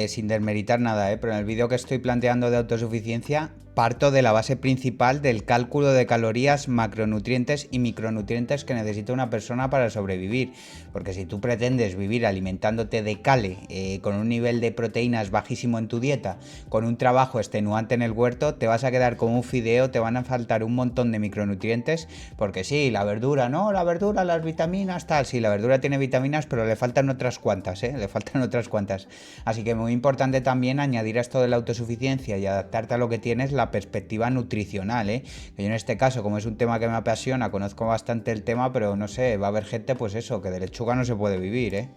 sin desmeritar nada, pero en el vídeo que estoy planteando de autosuficiencia, parto de la base principal del cálculo de calorías, macronutrientes y micronutrientes que necesita una persona para sobrevivir. Porque si tú pretendes vivir alimentándote de cale, con un nivel de proteínas bajísimo en tu dieta, con un trabajo extenuante en el huerto, te vas a quedar como un fideo, te van a faltar un montón de micronutrientes, porque sí, la verdura, no, la verdura, las vitaminas, tal, sí, la verdura tiene vitaminas, pero le faltan otras cuantas, le faltan otras cuantas. Así que muy importante también añadir a esto de la autosuficiencia y adaptarte a lo que tienes, la perspectiva nutricional, que yo en este caso, como es un tema que me apasiona, conozco bastante el tema, pero no sé, va a haber gente, pues eso, que de lechuga no se puede vivir,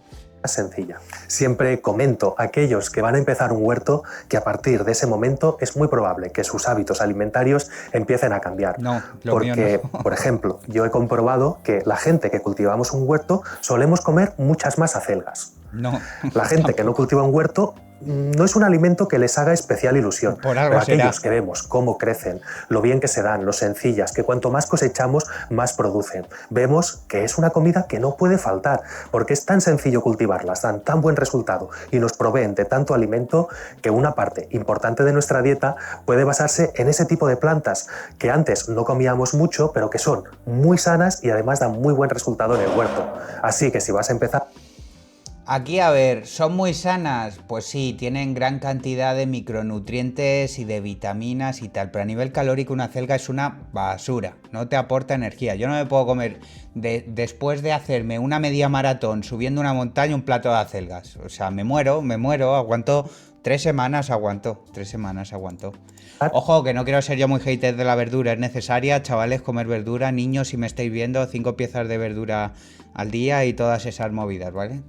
sencilla. Siempre comento a aquellos que van a empezar un huerto que a partir de ese momento es muy probable que sus hábitos alimentarios empiecen a cambiar. No, porque, por ejemplo, yo he comprobado que la gente que cultivamos un huerto solemos comer muchas más acelgas. No. La gente que no cultiva un huerto no es un alimento que les haga especial ilusión. Por algo pero aquellos será. que vemos cómo crecen, lo bien que se dan, lo sencillas, que cuanto más cosechamos, más producen. Vemos que es una comida que no puede faltar, porque es tan sencillo cultivarlas, dan tan buen resultado y nos proveen de tanto alimento que una parte importante de nuestra dieta puede basarse en ese tipo de plantas que antes no comíamos mucho, pero que son muy sanas y además dan muy buen resultado en el huerto. Así que si vas a empezar... Aquí, a ver, ¿son muy sanas? Pues sí, tienen gran cantidad de micronutrientes y de vitaminas y tal, pero a nivel calórico una acelga es una basura, no te aporta energía. Yo no me puedo comer, después de hacerme una media maratón subiendo una montaña, un plato de acelgas. O sea, me muero, aguanto 3 semanas, aguanto. Ojo, que no quiero ser yo muy hater de la verdura, es necesaria, chavales, comer verdura, niños, si me estáis viendo, 5 piezas de verdura al día y todas esas movidas, ¿vale?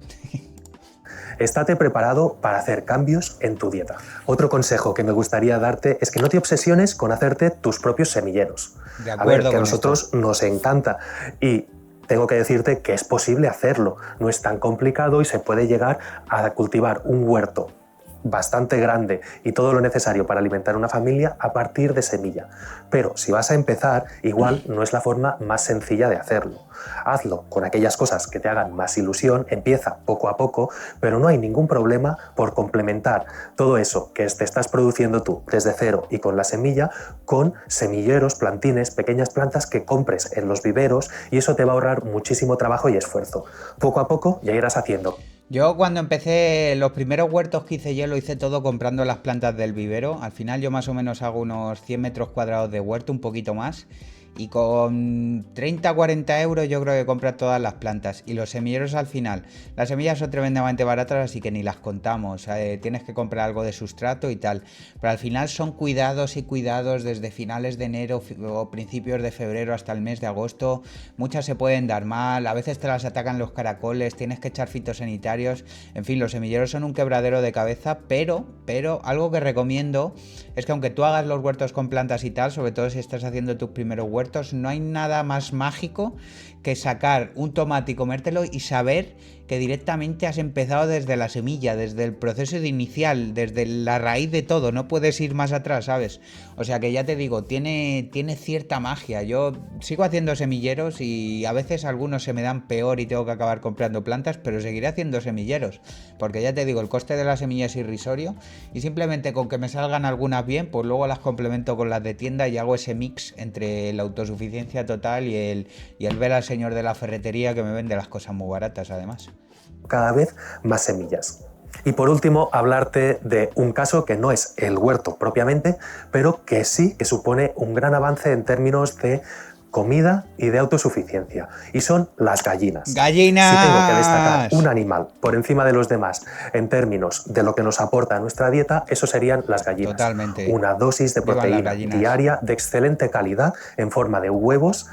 Estate preparado para hacer cambios en tu dieta. Otro consejo que me gustaría darte es que no te obsesiones con hacerte tus propios semilleros. De acuerdo, que a nosotros nos encanta y tengo que decirte que es posible hacerlo. No es tan complicado y se puede llegar a cultivar un huerto bastante grande y todo lo necesario para alimentar una familia a partir de semilla. Pero si vas a empezar, igual no es la forma más sencilla de hacerlo. Hazlo con aquellas cosas que te hagan más ilusión, empieza poco a poco, pero no hay ningún problema por complementar todo eso que te estás produciendo tú desde cero y con la semilla, con semilleros, plantines, pequeñas plantas que compres en los viveros y eso te va a ahorrar muchísimo trabajo y esfuerzo. Poco a poco ya irás haciendo. Yo cuando empecé los primeros huertos que hice yo lo hice todo comprando las plantas del vivero. Al final yo más o menos hago unos 100 metros cuadrados de huerto, un poquito más. Y con 30-40 euros yo creo que compras todas las plantas. Y los semilleros al final. Las semillas son tremendamente baratas, así que ni las contamos. Tienes que comprar algo de sustrato y tal. Pero al final son cuidados y cuidados desde finales de enero o principios de febrero hasta el mes de agosto. Muchas se pueden dar mal, a veces te las atacan los caracoles, tienes que echar fitosanitarios. En fin, los semilleros son un quebradero de cabeza, pero algo que recomiendo es que aunque tú hagas los huertos con plantas y tal, sobre todo si estás haciendo tus primeros huertos, no hay nada más mágico que sacar un tomate y comértelo y saber que directamente has empezado desde la semilla, desde el proceso de inicial, desde la raíz de todo, no puedes ir más atrás, ¿sabes? O sea que ya te digo, tiene cierta magia. Yo sigo haciendo semilleros y a veces algunos se me dan peor y tengo que acabar comprando plantas, pero seguiré haciendo semilleros, porque ya te digo, el coste de la semilla es irrisorio y simplemente con que me salgan algunas bien, pues luego las complemento con las de tienda y hago ese mix entre la autosuficiencia total y el ver al señor de la ferretería que me vende las cosas muy baratas además. Cada vez más semillas. Y por último, hablarte de un caso que no es el huerto propiamente, pero que sí que supone un gran avance en términos de comida y de autosuficiencia, y son las gallinas. ¡Gallinas! Si tengo que destacar un animal por encima de los demás en términos de lo que nos aporta a nuestra dieta, eso serían las gallinas. Totalmente. Una dosis de proteína diaria de excelente calidad en forma de huevos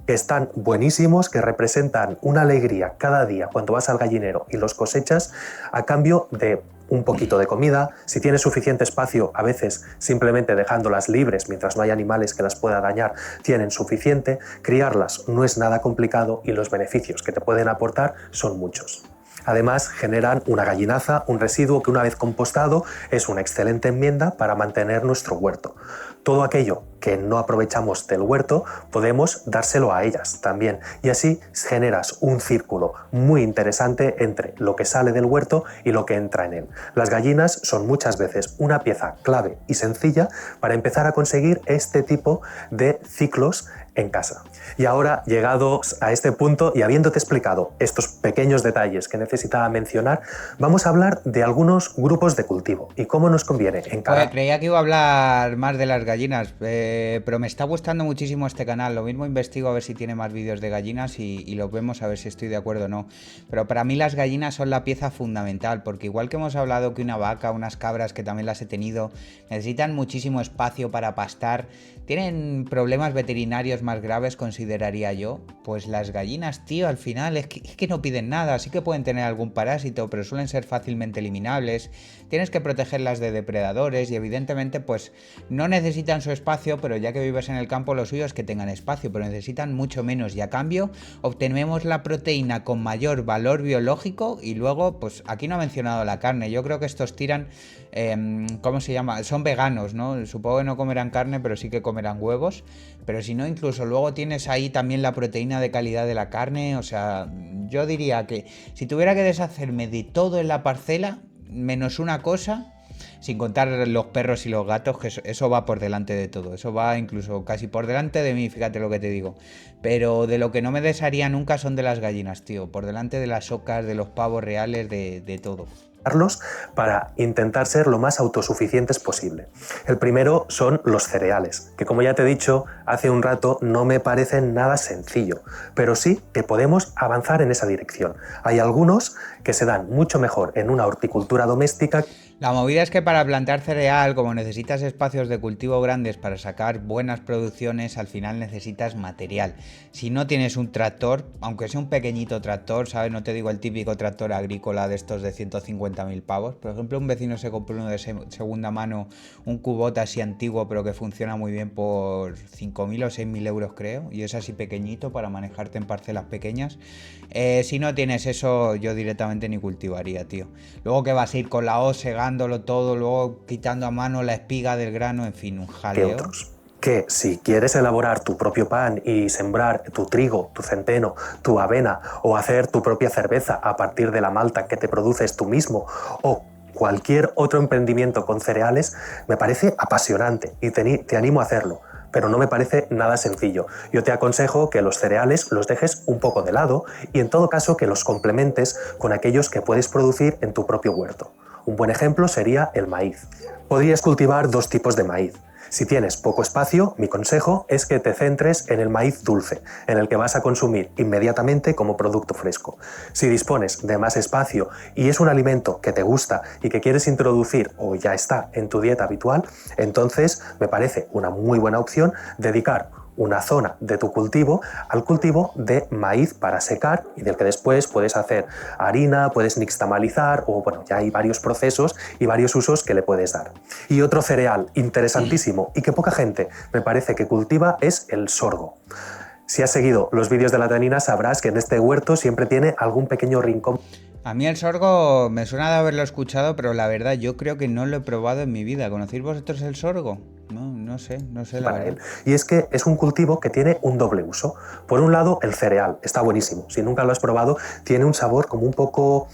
que están buenísimos, que representan una alegría cada día cuando vas al gallinero y los cosechas a cambio de un poquito de comida. Si tienes suficiente espacio, a veces simplemente dejándolas libres mientras no hay animales que las pueda dañar, tienen suficiente. Criarlas no es nada complicado y los beneficios que te pueden aportar son muchos. Además, generan una gallinaza, un residuo que una vez compostado es una excelente enmienda para mantener nuestro huerto. Todo aquello que no aprovechamos del huerto podemos dárselo a ellas también, y así generas un círculo muy interesante entre lo que sale del huerto y lo que entra en él. Las gallinas son muchas veces una pieza clave y sencilla para empezar a conseguir este tipo de ciclos en casa. Y ahora, llegados a este punto y habiéndote explicado estos pequeños detalles que necesitaba mencionar, vamos a hablar de algunos grupos de cultivo y cómo nos conviene encarar. Creía que iba a hablar más de las gallinas, pero me está gustando muchísimo este canal. Lo mismo investigo a ver si tiene más vídeos de gallinas y los vemos a ver si estoy de acuerdo o no. Pero para mí las gallinas son la pieza fundamental, porque igual que hemos hablado que una vaca, unas cabras, que también las he tenido, necesitan muchísimo espacio para pastar, tienen problemas veterinarios más graves, consideraría yo. Pues las gallinas, tío, al final es que no piden nada. Sí que pueden tener algún parásito, pero suelen ser fácilmente eliminables. Tienes que protegerlas de depredadores y evidentemente pues no necesitan su espacio, pero ya que vives en el campo, lo suyo es que tengan espacio, pero necesitan mucho menos y a cambio obtenemos la proteína con mayor valor biológico. Y luego, pues aquí no he mencionado la carne. Yo creo que estos tiran, ¿cómo se llama? Son veganos, ¿no? Supongo que no comerán carne, pero sí que comerán huevos. Pero si no, incluso luego tienes ahí también la proteína de calidad de la carne. O sea, yo diría que si tuviera que deshacerme de todo en la parcela, menos una cosa, sin contar los perros y los gatos, que eso va por delante de todo. Eso va incluso casi por delante de mí, fíjate lo que te digo. Pero de lo que no me desharía nunca son de las gallinas, tío. Por delante de las ocas, de los pavos reales, de todo. Para intentar ser lo más autosuficientes posible. El primero son los cereales, que como ya te he dicho hace un rato no me parecen nada sencillo, pero sí que podemos avanzar en esa dirección. Hay algunos que se dan mucho mejor en una horticultura doméstica. La movida es que para plantar cereal, como necesitas espacios de cultivo grandes para sacar buenas producciones, al final necesitas material. Si no tienes un tractor, aunque sea un pequeñito tractor, ¿sabes? No te digo el típico tractor agrícola de estos de 150.000 pavos. Por ejemplo, un vecino se compró uno de segunda mano, un Kubota así antiguo, pero que funciona muy bien por 5.000 o 6.000 euros, creo. Y es así pequeñito para manejarte en parcelas pequeñas. Si no tienes eso, yo directamente ni cultivaría, tío. Luego que vas a ir con la hoz segándolo todo, luego quitando a mano la espiga del grano, en fin, un jaleo. ¿Qué otros? Que si quieres elaborar tu propio pan y sembrar tu trigo, tu centeno, tu avena o hacer tu propia cerveza a partir de la malta que te produces tú mismo o cualquier otro emprendimiento con cereales, me parece apasionante y te animo a hacerlo. Pero no me parece nada sencillo. Yo te aconsejo que los cereales los dejes un poco de lado y en todo caso que los complementes con aquellos que puedes producir en tu propio huerto. Un buen ejemplo sería el maíz. Podrías cultivar dos tipos de maíz. Si tienes poco espacio, mi consejo es que te centres en el maíz dulce, en el que vas a consumir inmediatamente como producto fresco. Si dispones de más espacio y es un alimento que te gusta y que quieres introducir o ya está en tu dieta habitual, entonces me parece una muy buena opción dedicar una zona de tu cultivo al cultivo de maíz para secar y del que después puedes hacer harina, puedes nixtamalizar o bueno, ya hay varios procesos y varios usos que le puedes dar. Y otro cereal interesantísimo y que poca gente me parece que cultiva es el sorgo. Si has seguido los vídeos de la Tanina sabrás que en este huerto siempre tiene algún pequeño rincón. A mí el sorgo me suena de haberlo escuchado, pero la verdad yo creo que no lo he probado en mi vida. ¿Conocéis vosotros el sorgo? No sé la verdad. Y es que es un cultivo que tiene un doble uso. Por un lado, el cereal está buenísimo. Si nunca lo has probado, tiene un sabor como un poco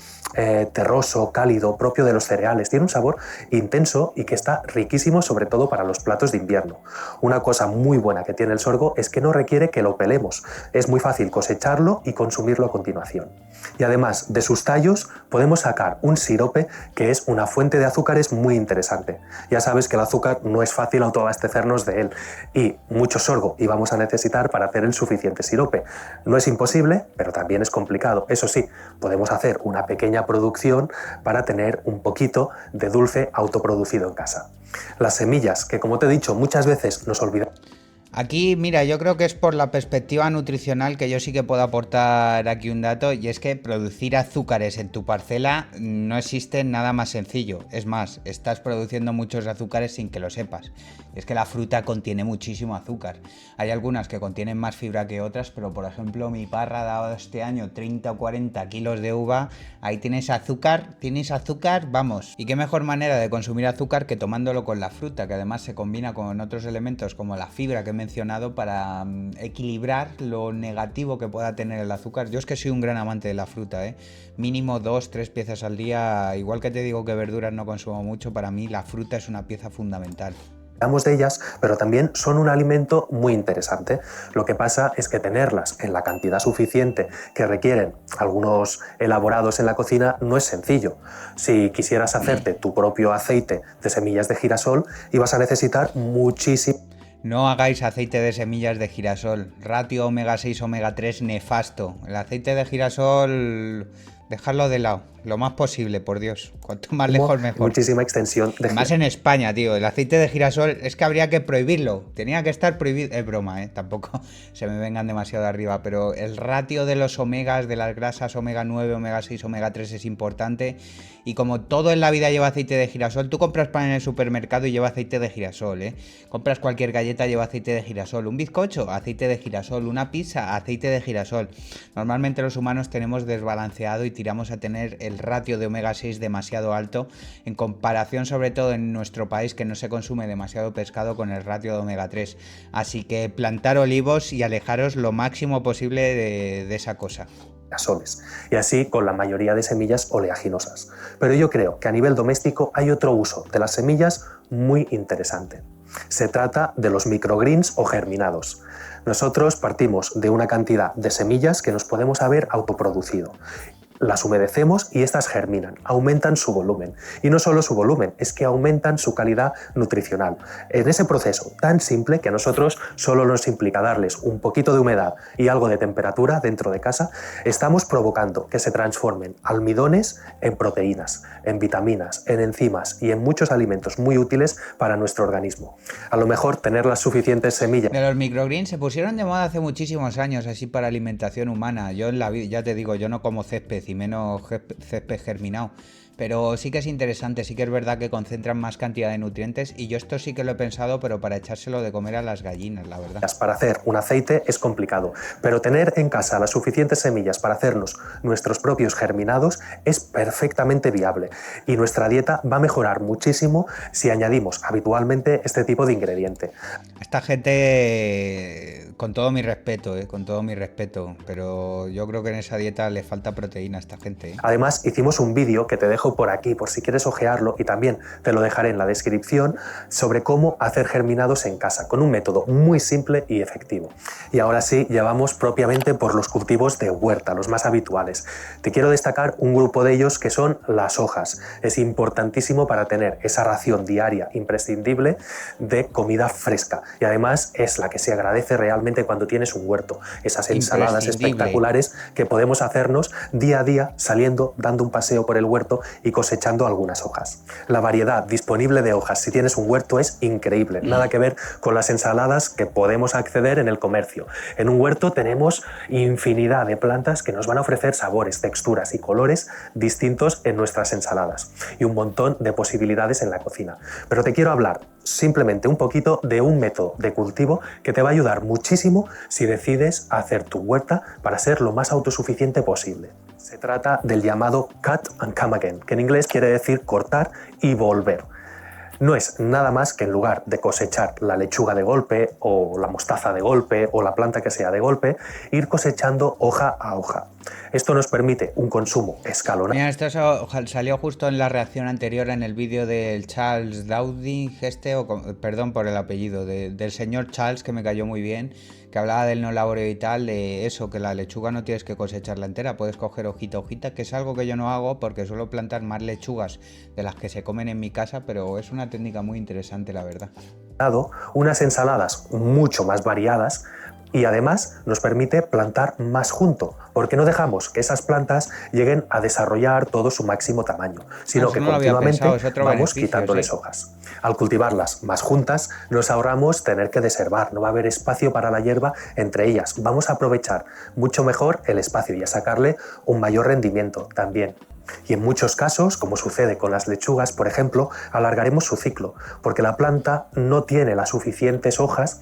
terroso, cálido, propio de los cereales. Tiene un sabor intenso y que está riquísimo, sobre todo para los platos de invierno. Una cosa muy buena que tiene el sorgo es que no requiere que lo pelemos. Es muy fácil cosecharlo y consumirlo a continuación. Y además de sus tallos podemos sacar un sirope que es una fuente de azúcares muy interesante. Ya sabes que el azúcar no es fácil autoabastecernos de él y mucho sorgo y vamos a necesitar para hacer el suficiente sirope. No es imposible, pero también es complicado. Eso sí, podemos hacer una pequeña producción para tener un poquito de dulce autoproducido en casa. Las semillas, que como te he dicho muchas veces nos olvidamos. Aquí, mira, yo creo que es por la perspectiva nutricional que yo sí que puedo aportar aquí un dato, y es que producir azúcares en tu parcela no existe nada más sencillo. Es más, estás produciendo muchos azúcares sin que lo sepas. Es que la fruta contiene muchísimo azúcar. Hay algunas que contienen más fibra que otras, pero por ejemplo mi parra ha dado este año 30 o 40 kilos de uva. Ahí tienes azúcar, vamos. Y qué mejor manera de consumir azúcar que tomándolo con la fruta, que además se combina con otros elementos como la fibra que he mencionado para equilibrar lo negativo que pueda tener el azúcar. Yo es que soy un gran amante de la fruta, ¿eh? Mínimo 2-3 piezas al día. Igual que te digo que verduras no consumo mucho, para mí la fruta es una pieza fundamental. Hablamos de ellas, pero también son un alimento muy interesante. Lo que pasa es que tenerlas en la cantidad suficiente que requieren algunos elaborados en la cocina no es sencillo. Si quisieras hacerte tu propio aceite de semillas de girasol, ibas a necesitar muchísimo. No hagáis aceite de semillas de girasol. Ratio omega 6, omega 3 nefasto. El aceite de girasol, dejarlo de lado. Lo más posible, por Dios. Cuanto más lejos, mejor. Muchísima extensión de más en España, tío. El aceite de girasol es que habría que prohibirlo. Tenía que estar prohibido. Es broma, tampoco se me vengan demasiado arriba. Pero el ratio de los omegas, de las grasas omega 9, omega 6, omega 3 es importante. Y como todo en la vida lleva aceite de girasol, tú compras pan en el supermercado y lleva aceite de girasol, ¿eh? Compras cualquier galleta, lleva aceite de girasol. Un bizcocho, aceite de girasol. Una pizza, aceite de girasol. Normalmente los humanos tenemos desbalanceado y tiramos a tener el ratio de omega 6 demasiado alto en comparación, sobre todo en nuestro país, que no se consume demasiado pescado, con el ratio de omega 3. Así que plantar olivos y alejaros lo máximo posible de esa cosa. Girasoles, y así con la mayoría de semillas oleaginosas. Pero yo creo que a nivel doméstico hay otro uso de las semillas muy interesante. Se trata de los microgreens o germinados. Nosotros partimos de una cantidad de semillas que nos podemos haber autoproducido. Las humedecemos y estas germinan, aumentan su volumen. Y no solo su volumen, es que aumentan su calidad nutricional. En ese proceso tan simple que a nosotros solo nos implica darles un poquito de humedad y algo de temperatura dentro de casa, estamos provocando que se transformen almidones en proteínas, en vitaminas, en enzimas y en muchos alimentos muy útiles para nuestro organismo. A lo mejor tener las suficientes semillas. De los microgreens se pusieron de moda hace muchísimos años, así para alimentación humana. Yo en la vida, ya te digo, yo no como césped y menos césped germinado. Pero sí que es interesante, sí que es verdad que concentran más cantidad de nutrientes, y yo esto sí que lo he pensado, pero para echárselo de comer a las gallinas, la verdad. Para hacer un aceite es complicado, pero tener en casa las suficientes semillas para hacernos nuestros propios germinados es perfectamente viable, y nuestra dieta va a mejorar muchísimo si añadimos habitualmente este tipo de ingrediente. Esta gente, con todo mi respeto, pero yo creo que en esa dieta le falta proteína a esta gente. Además, hicimos un vídeo que te dejo por aquí por si quieres ojearlo, y también te lo dejaré en la descripción, sobre cómo hacer germinados en casa con un método muy simple y efectivo. Y ahora sí, ya vamos propiamente por los cultivos de huerta, los más habituales. Te quiero destacar un grupo de ellos, que son las hojas. Es importantísimo para tener esa ración diaria imprescindible de comida fresca, y además es la que se agradece realmente cuando tienes un huerto. Esas ensaladas espectaculares que podemos hacernos día a día, saliendo, dando un paseo por el huerto y cosechando algunas hojas. La variedad disponible de hojas si tienes un huerto es increíble, nada que ver con las ensaladas que podemos acceder en el comercio. En un huerto tenemos infinidad de plantas que nos van a ofrecer sabores, texturas y colores distintos en nuestras ensaladas, y un montón de posibilidades en la cocina. Pero te quiero hablar simplemente un poquito de un método de cultivo que te va a ayudar muchísimo si decides hacer tu huerta para ser lo más autosuficiente posible. Se trata del llamado cut and come again, que en inglés quiere decir cortar y volver. No es nada más que, en lugar de cosechar la lechuga de golpe, o la mostaza de golpe, o la planta que sea de golpe, ir cosechando hoja a hoja. Esto nos permite un consumo escalonado. Mira, esto salió justo en la reacción anterior, en el vídeo del Charles Dowding, perdón por el apellido, del señor Charles, que me cayó muy bien, que hablaba del no laboreo y tal, de eso, que la lechuga no tienes que cosecharla entera, puedes coger hojita a hojita, que es algo que yo no hago porque suelo plantar más lechugas de las que se comen en mi casa, pero es una técnica muy interesante, la verdad. Unas ensaladas mucho más variadas, y además nos permite plantar más junto, porque no dejamos que esas plantas lleguen a desarrollar todo su máximo tamaño, sino que continuamente vamos quitándoles hojas. Al cultivarlas más juntas, nos ahorramos tener que desherbar, no va a haber espacio para la hierba entre ellas. Vamos a aprovechar mucho mejor el espacio y a sacarle un mayor rendimiento también. Y en muchos casos, como sucede con las lechugas, por ejemplo, alargaremos su ciclo, porque la planta no tiene las suficientes hojas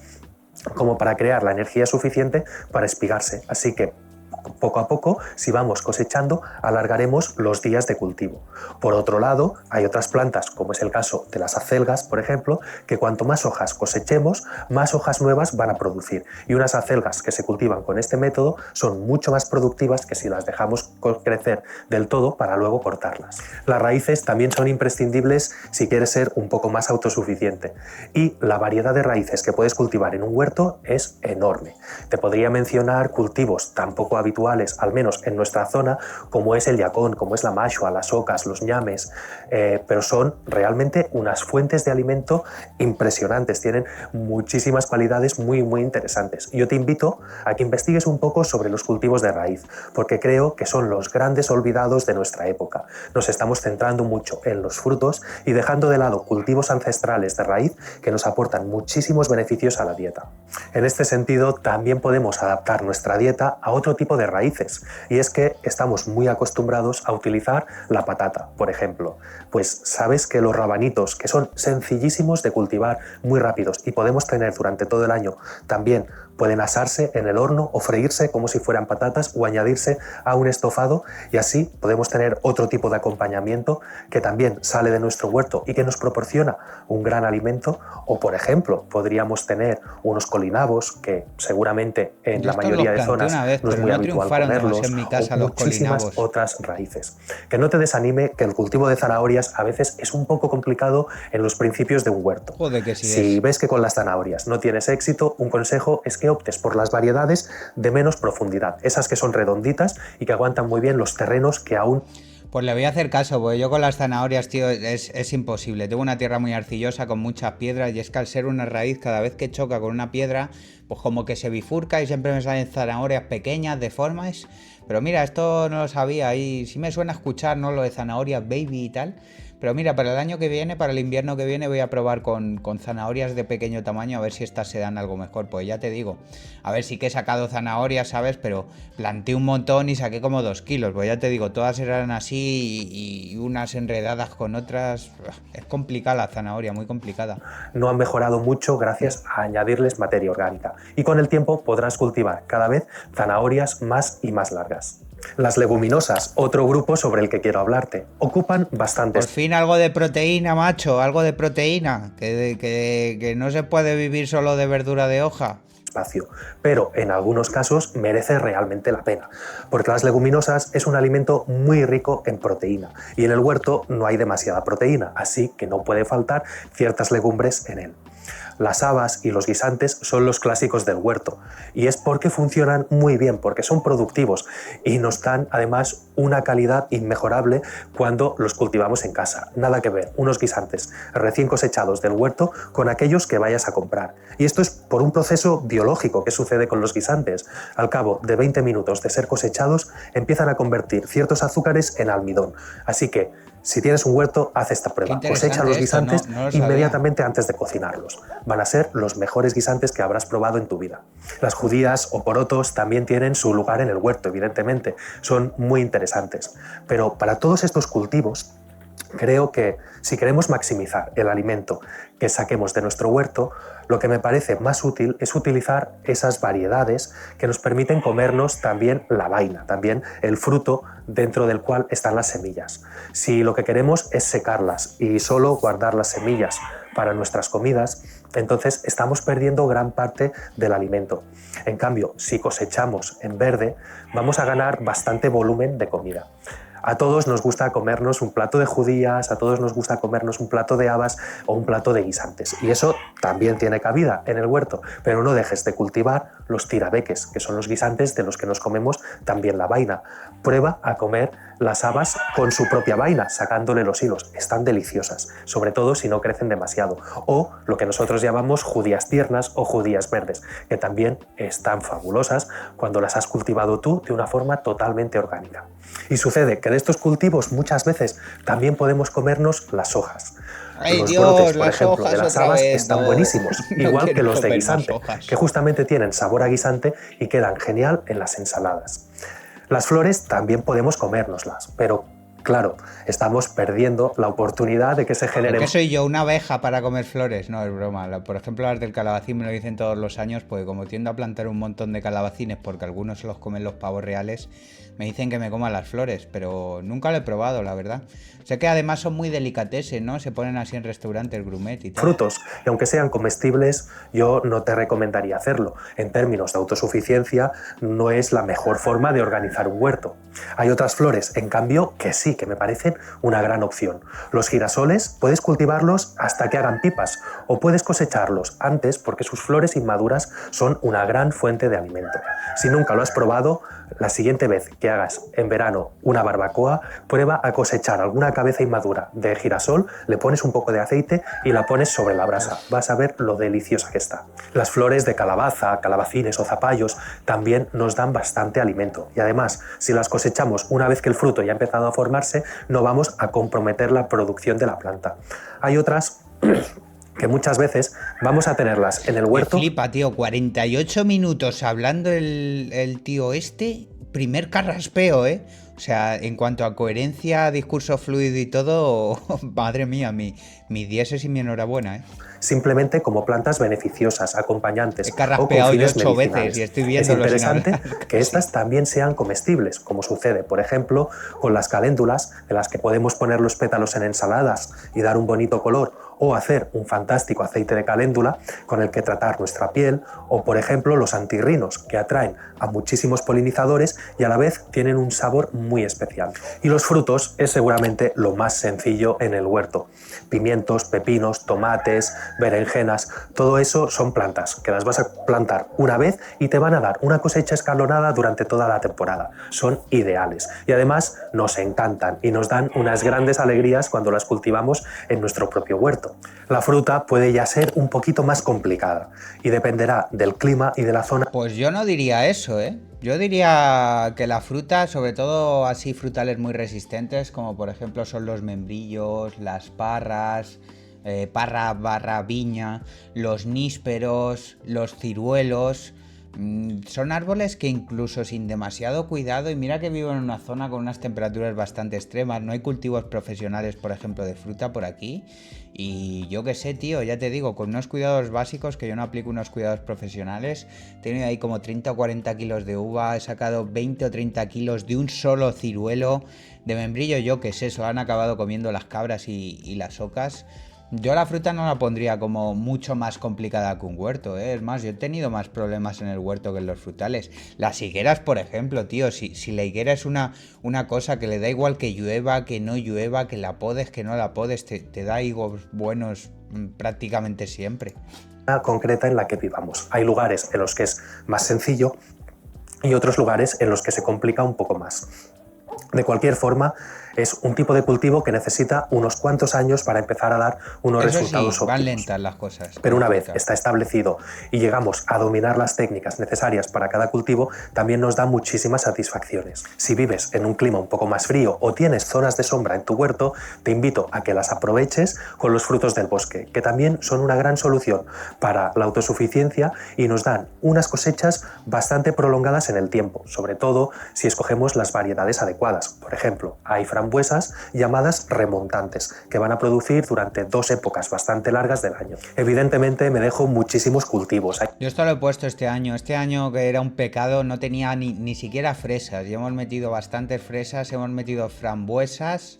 como para crear la energía suficiente para espigarse. Así que poco a poco, si vamos cosechando, alargaremos los días de cultivo. Por otro lado, hay otras plantas, como es el caso de las acelgas, por ejemplo, que cuanto más hojas cosechemos, más hojas nuevas van a producir. Y unas acelgas que se cultivan con este método son mucho más productivas que si las dejamos crecer del todo para luego cortarlas. Las raíces también son imprescindibles si quieres ser un poco más autosuficiente. Y la variedad de raíces que puedes cultivar en un huerto es enorme. Te podría mencionar cultivos tan poco habituales, al menos en nuestra zona, como es el yacón, como es la mashua, las ocas, los ñames, pero son realmente unas fuentes de alimento impresionantes, tienen muchísimas cualidades muy interesantes. Yo te invito a que investigues un poco sobre los cultivos de raíz, porque creo que son los grandes olvidados de nuestra época. Nos estamos centrando mucho en los frutos y dejando de lado cultivos ancestrales de raíz que nos aportan muchísimos beneficios a la dieta. En este sentido, también podemos adaptar nuestra dieta a otro tipo de raíces, y es que estamos muy acostumbrados a utilizar la patata, por ejemplo. Pues sabes que los rabanitos, que son sencillísimos de cultivar, muy rápidos y podemos tener durante todo el año, también pueden asarse en el horno o freírse como si fueran patatas o añadirse a un estofado, y así podemos tener otro tipo de acompañamiento que también sale de nuestro huerto y que nos proporciona un gran alimento. O por ejemplo, podríamos tener unos colinabos, que seguramente en la mayoría de zonas no es muy habitual comerlos, en mi casa, o muchísimas otras raíces. Que no te desanime, que el cultivo de zanahorias a veces es un poco complicado en los principios de un huerto. Joder, que sí si es. ves que con las zanahorias no tienes éxito, un consejo es que optes por las variedades de menos profundidad, esas que son redonditas y que aguantan muy bien los terrenos que aún... Pues le voy a hacer caso, porque yo con las zanahorias, tío, es imposible. Tengo una tierra muy arcillosa con muchas piedras, y es que al ser una raíz, cada vez que choca con una piedra, pues como que se bifurca y siempre me salen zanahorias pequeñas, deformes. Pero mira, esto no lo sabía, y sí me suena escuchar, ¿no?, lo de zanahorias baby y tal. Pero mira, para el año que viene, para el invierno que viene, voy a probar con zanahorias de pequeño tamaño, a ver si estas se dan algo mejor. Pues ya te digo, a ver, sí que he sacado zanahorias, ¿sabes? Pero planté un montón y saqué como 2 kilos. Pues ya te digo, todas eran así y unas enredadas con otras. Es complicada la zanahoria, muy complicada. No han mejorado mucho gracias a añadirles materia orgánica, y con el tiempo podrás cultivar cada vez zanahorias más y más largas. Las leguminosas, otro grupo sobre el que quiero hablarte, ocupan bastantes... Por fin algo de proteína, macho, algo de proteína, que no se puede vivir solo de verdura de hoja. Espacio, pero en algunos casos merece realmente la pena, porque las leguminosas es un alimento muy rico en proteína, y en el huerto no hay demasiada proteína, así que no puede faltar ciertas legumbres en él. Las habas y los guisantes son los clásicos del huerto, y es porque funcionan muy bien, porque son productivos y nos dan además una calidad inmejorable cuando los cultivamos en casa. Nada que ver unos guisantes recién cosechados del huerto con aquellos que vayas a comprar. Y esto es por un proceso biológico que sucede con los guisantes. Al cabo de 20 minutos de ser cosechados, empiezan a convertir ciertos azúcares en almidón. Así que, si tienes un huerto, haz esta prueba. Cosecha los guisantes inmediatamente antes de cocinarlos. Van a ser los mejores guisantes que habrás probado en tu vida. Las judías o porotos también tienen su lugar en el huerto, evidentemente. Son muy interesantes. Pero para todos estos cultivos, creo que si queremos maximizar el alimento que saquemos de nuestro huerto, lo que me parece más útil es utilizar esas variedades que nos permiten comernos también la vaina, también el fruto dentro del cual están las semillas. Si lo que queremos es secarlas y solo guardar las semillas para nuestras comidas, entonces estamos perdiendo gran parte del alimento. En cambio, si cosechamos en verde, vamos a ganar bastante volumen de comida. A todos nos gusta comernos un plato de judías, a todos nos gusta comernos un plato de habas o un plato de guisantes. Y eso también tiene cabida en el huerto, pero no dejes de cultivar los tirabeques, que son los guisantes de los que nos comemos también la vaina. Prueba a comer las habas con su propia vaina, sacándole los hilos. Están deliciosas, sobre todo si no crecen demasiado. O lo que nosotros llamamos judías tiernas o judías verdes, que también están fabulosas cuando las has cultivado tú de una forma totalmente orgánica. Y sucede que de estos cultivos muchas veces también podemos comernos las hojas. Ay, Los Dios, brotes, por las ejemplo, hojas de las otra habas vez, están no. buenísimos, No igual que quiero los de comer más guisante, hojas. que justamente tienen sabor a guisante y quedan genial en las ensaladas. Las flores también podemos comérnoslas, pero claro, estamos perdiendo la oportunidad de que se generen... ¿Qué soy yo, una abeja para comer flores? No, es broma. Por ejemplo, las del calabacín me lo dicen todos los años, porque como tiendo a plantar un montón de calabacines, porque algunos se los comen los pavos reales, me dicen que me coman las flores, pero nunca lo he probado, la verdad. Sé que además son muy delicatessen, ¿no? Se ponen así en restaurantes gourmet y tal. frutos, y aunque sean comestibles, yo no te recomendaría hacerlo. En términos de autosuficiencia, no es la mejor forma de organizar un huerto. Hay otras flores, en cambio, que sí, que me parecen una gran opción. Los girasoles puedes cultivarlos hasta que hagan pipas, o puedes cosecharlos antes porque sus flores inmaduras son una gran fuente de alimento. Si nunca lo has probado, la siguiente vez que hagas en verano una barbacoa, prueba a cosechar alguna cabeza inmadura de girasol, le pones un poco de aceite y la pones sobre la brasa. Vas a ver lo deliciosa que está. Las flores de calabaza, calabacines o zapallos también nos dan bastante alimento. Y además, si las cosechamos una vez que el fruto ya ha empezado a formarse, no vamos a comprometer la producción de la planta. Hay otras que muchas veces vamos a tenerlas en el huerto. Me flipa, tío, 48 minutos hablando el tío este, primer carraspeo, ¿eh? O sea, en cuanto a coherencia, discurso fluido y todo, madre mía, mi dieses y mi enhorabuena, ¿eh? Simplemente como plantas beneficiosas, acompañantes He o con carraspeado yo fines 8 medicinales. veces y estoy Es viéndolo sin interesante hablar. que estas también sean comestibles, como sucede, por ejemplo, con las caléndulas, de las que podemos poner los pétalos en ensaladas y dar un bonito color, o hacer un fantástico aceite de caléndula con el que tratar nuestra piel, o por ejemplo los antirrinos, que atraen a muchísimos polinizadores y a la vez tienen un sabor muy especial. Y los frutos es seguramente lo más sencillo en el huerto. Pimientos, pepinos, tomates, berenjenas, todo eso son plantas que las vas a plantar una vez y te van a dar una cosecha escalonada durante toda la temporada. Son ideales y además nos encantan y nos dan unas grandes alegrías cuando las cultivamos en nuestro propio huerto. La fruta puede ya ser un poquito más complicada y dependerá del clima y de la zona. Pues yo no diría eso, ¿eh? Yo diría que la fruta, sobre todo así frutales muy resistentes, como por ejemplo son los membrillos, las parras, parra barra viña, los nísperos, los ciruelos, son árboles que incluso sin demasiado cuidado, y mira que vivo en una zona con unas temperaturas bastante extremas, no hay cultivos profesionales, por ejemplo, de fruta por aquí, y yo qué sé, tío, ya te digo, con unos cuidados básicos, que yo no aplico unos cuidados profesionales, he tenido ahí como 30 o 40 kilos de uva, he sacado 20 o 30 kilos de un solo ciruelo, de membrillo, yo qué sé, eso han acabado comiendo las cabras y las ocas. Yo la fruta no la pondría como mucho más complicada que un huerto, ¿eh? Es más, yo he tenido más problemas en el huerto que en los frutales. Las higueras, por ejemplo, tío, si la higuera es una cosa que le da igual que llueva, que no llueva, que la podes, que no la podes, te da higos buenos prácticamente siempre. Concreta en la que vivamos. Hay lugares en los que es más sencillo y otros lugares en los que se complica un poco más. De cualquier forma, es un tipo de cultivo que necesita unos cuantos años para empezar a dar unos resultados óptimos. Van lentas las cosas. Pero una vez está establecido y llegamos a dominar las técnicas necesarias para cada cultivo, también nos da muchísimas satisfacciones. Si vives en un clima un poco más frío o tienes zonas de sombra en tu huerto, te invito a que las aproveches con los frutos del bosque, que también son una gran solución para la autosuficiencia y nos dan unas cosechas bastante prolongadas en el tiempo, sobre todo si escogemos las variedades adecuadas. Por ejemplo, hay frambuesas llamadas remontantes, que van a producir durante 2 épocas bastante largas del año. Evidentemente me dejo muchísimos cultivos. Yo esto lo he puesto este año que era un pecado, no tenía ni siquiera fresas, y hemos metido bastantes fresas, hemos metido frambuesas,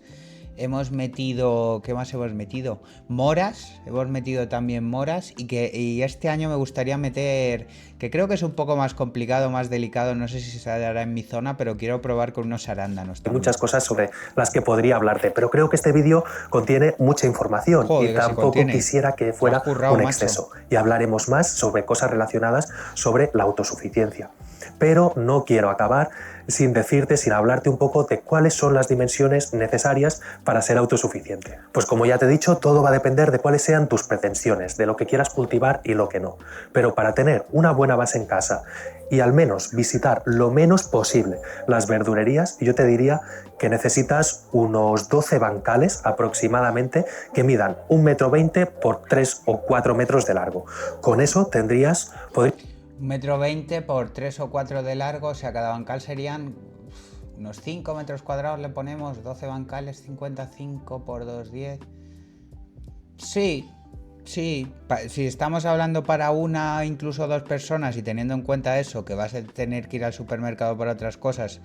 hemos metido, ¿qué más hemos metido? Moras, hemos metido también moras y este año me gustaría meter, que creo que es un poco más complicado, más delicado, no sé si se dará en mi zona, pero quiero probar con unos arándanos Hay también. muchas cosas sobre las que podría hablarte, pero creo que este vídeo contiene mucha información. Joder, y que si tampoco contiene. quisiera que Te has fuera currado, un macho. exceso. Y hablaremos más sobre cosas relacionadas sobre la autosuficiencia. Pero no quiero acabar sin decirte, sin hablarte un poco de cuáles son las dimensiones necesarias para ser autosuficiente. Pues como ya te he dicho, todo va a depender de cuáles sean tus pretensiones, de lo que quieras cultivar y lo que no. Pero para tener una buena base en casa y al menos visitar lo menos posible las verdurerías, yo te diría que necesitas unos 12 bancales aproximadamente que midan 1,20 m por 3 o 4 metros de largo. Con eso tendrías... 1,20 m por 3 o 4 de largo, o sea, cada bancal serían unos 5 metros cuadrados, le ponemos 12 bancales, 55 por 2, 10. Sí, sí, si estamos hablando para una, incluso dos personas y teniendo en cuenta eso, que vas a tener que ir al supermercado para otras cosas,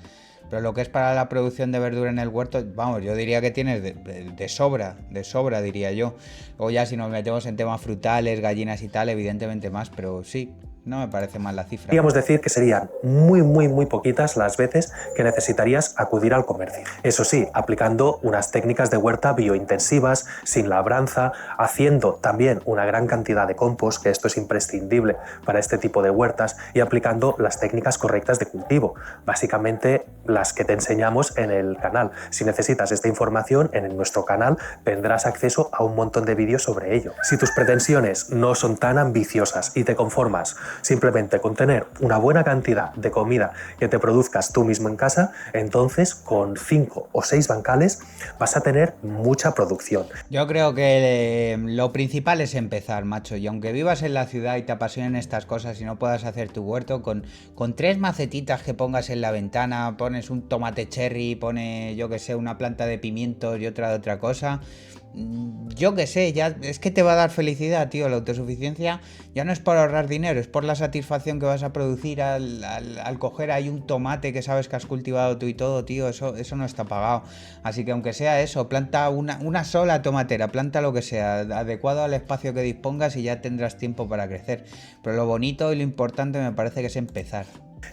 pero lo que es para la producción de verdura en el huerto, vamos, yo diría que tienes de sobra diría yo. Luego ya si nos metemos en temas frutales, gallinas y tal, evidentemente más, pero sí, no me parece mal la cifra. Podríamos decir que serían muy poquitas las veces que necesitarías acudir al comercio. Eso sí, aplicando unas técnicas de huerta biointensivas, sin labranza, haciendo también una gran cantidad de compost, que esto es imprescindible para este tipo de huertas, y aplicando las técnicas correctas de cultivo, básicamente las que te enseñamos en el canal. Si necesitas esta información, en nuestro canal tendrás acceso a un montón de vídeos sobre ello. Si tus pretensiones no son tan ambiciosas y te conformas simplemente con tener una buena cantidad de comida que te produzcas tú mismo en casa, entonces con 5 o 6 bancales vas a tener mucha producción. Yo creo que lo principal es empezar, macho, y aunque vivas en la ciudad y te apasionen estas cosas y no puedas hacer tu huerto, con 3 macetitas que pongas en la ventana, pones un tomate cherry, pones, yo que sé, una planta de pimientos y otra de otra cosa, yo que sé, ya es que te va a dar felicidad, tío. La autosuficiencia ya no es por ahorrar dinero, es por la satisfacción que vas a producir al coger ahí un tomate que sabes que has cultivado tú y todo, tío. Eso no está pagado. Así que aunque sea eso, planta una sola tomatera, planta lo que sea, adecuado al espacio que dispongas y ya tendrás tiempo para crecer. Pero lo bonito y lo importante me parece que es empezar.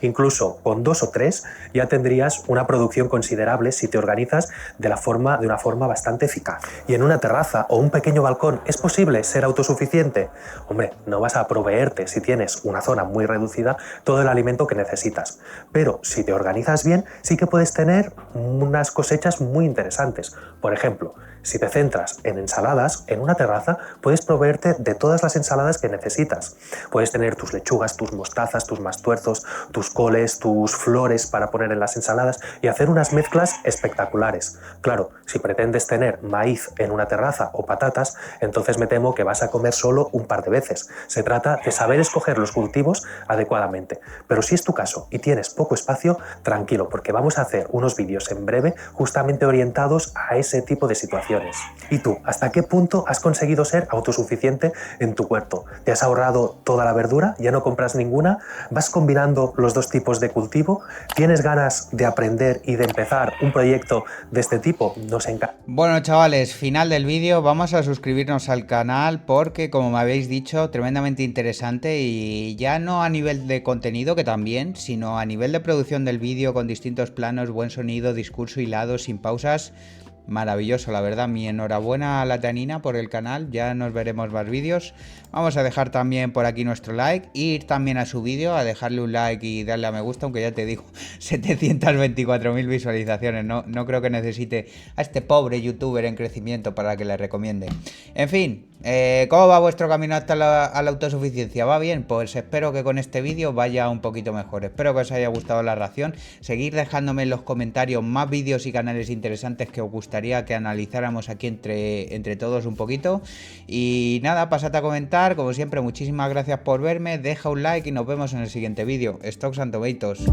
Incluso con 2 o 3 ya tendrías una producción considerable si te organizas de una forma bastante eficaz. Y en una terraza o un pequeño balcón, ¿es posible ser autosuficiente? Hombre, no vas a proveerte, si tienes una zona muy reducida, todo el alimento que necesitas. Pero si te organizas bien, sí que puedes tener unas cosechas muy interesantes. Por ejemplo, si te centras en ensaladas, en una terraza puedes proveerte de todas las ensaladas que necesitas. Puedes tener tus lechugas, tus mostazas, tus mastuerzos, tus coles, tus flores para poner en las ensaladas y hacer unas mezclas espectaculares. Claro, si pretendes tener maíz en una terraza o patatas, entonces me temo que vas a comer solo un par de veces. Se trata de saber escoger los cultivos adecuadamente. Pero si es tu caso y tienes poco espacio, tranquilo, porque vamos a hacer unos vídeos en breve justamente orientados a ese tipo de situaciones. ¿Y tú, hasta qué punto has conseguido ser autosuficiente en tu huerto? ¿Te has ahorrado toda la verdura? ¿Ya no compras ninguna? ¿Vas combinando los dos tipos de cultivo? ¿Tienes ganas de aprender y de empezar un proyecto de este tipo? Nos encanta. Bueno, chavales, final del vídeo. Vamos a suscribirnos al canal porque, como me habéis dicho, tremendamente interesante, y ya no a nivel de contenido, que también, sino a nivel de producción del vídeo, con distintos planos, buen sonido, discurso hilado, sin pausas. Maravilloso, la verdad. Mi enhorabuena a la Tanina por el canal. Ya nos veremos más vídeos. Vamos a dejar también por aquí nuestro like, ir también a su vídeo, a dejarle un like y darle a me gusta, aunque ya te digo, 724.000 visualizaciones. No creo que necesite a este pobre youtuber en crecimiento para que le recomiende. En fin, ¿cómo va vuestro camino hasta la autosuficiencia? ¿Va bien? Pues espero que con este vídeo vaya un poquito mejor. Espero que os haya gustado la ración. Seguid dejándome en los comentarios más vídeos y canales interesantes que os gustaría que analizáramos aquí entre todos un poquito. Y nada, pasad a comentar. Como siempre, muchísimas gracias por verme. Deja un like y nos vemos en el siguiente vídeo. Stocks and Tomatoes.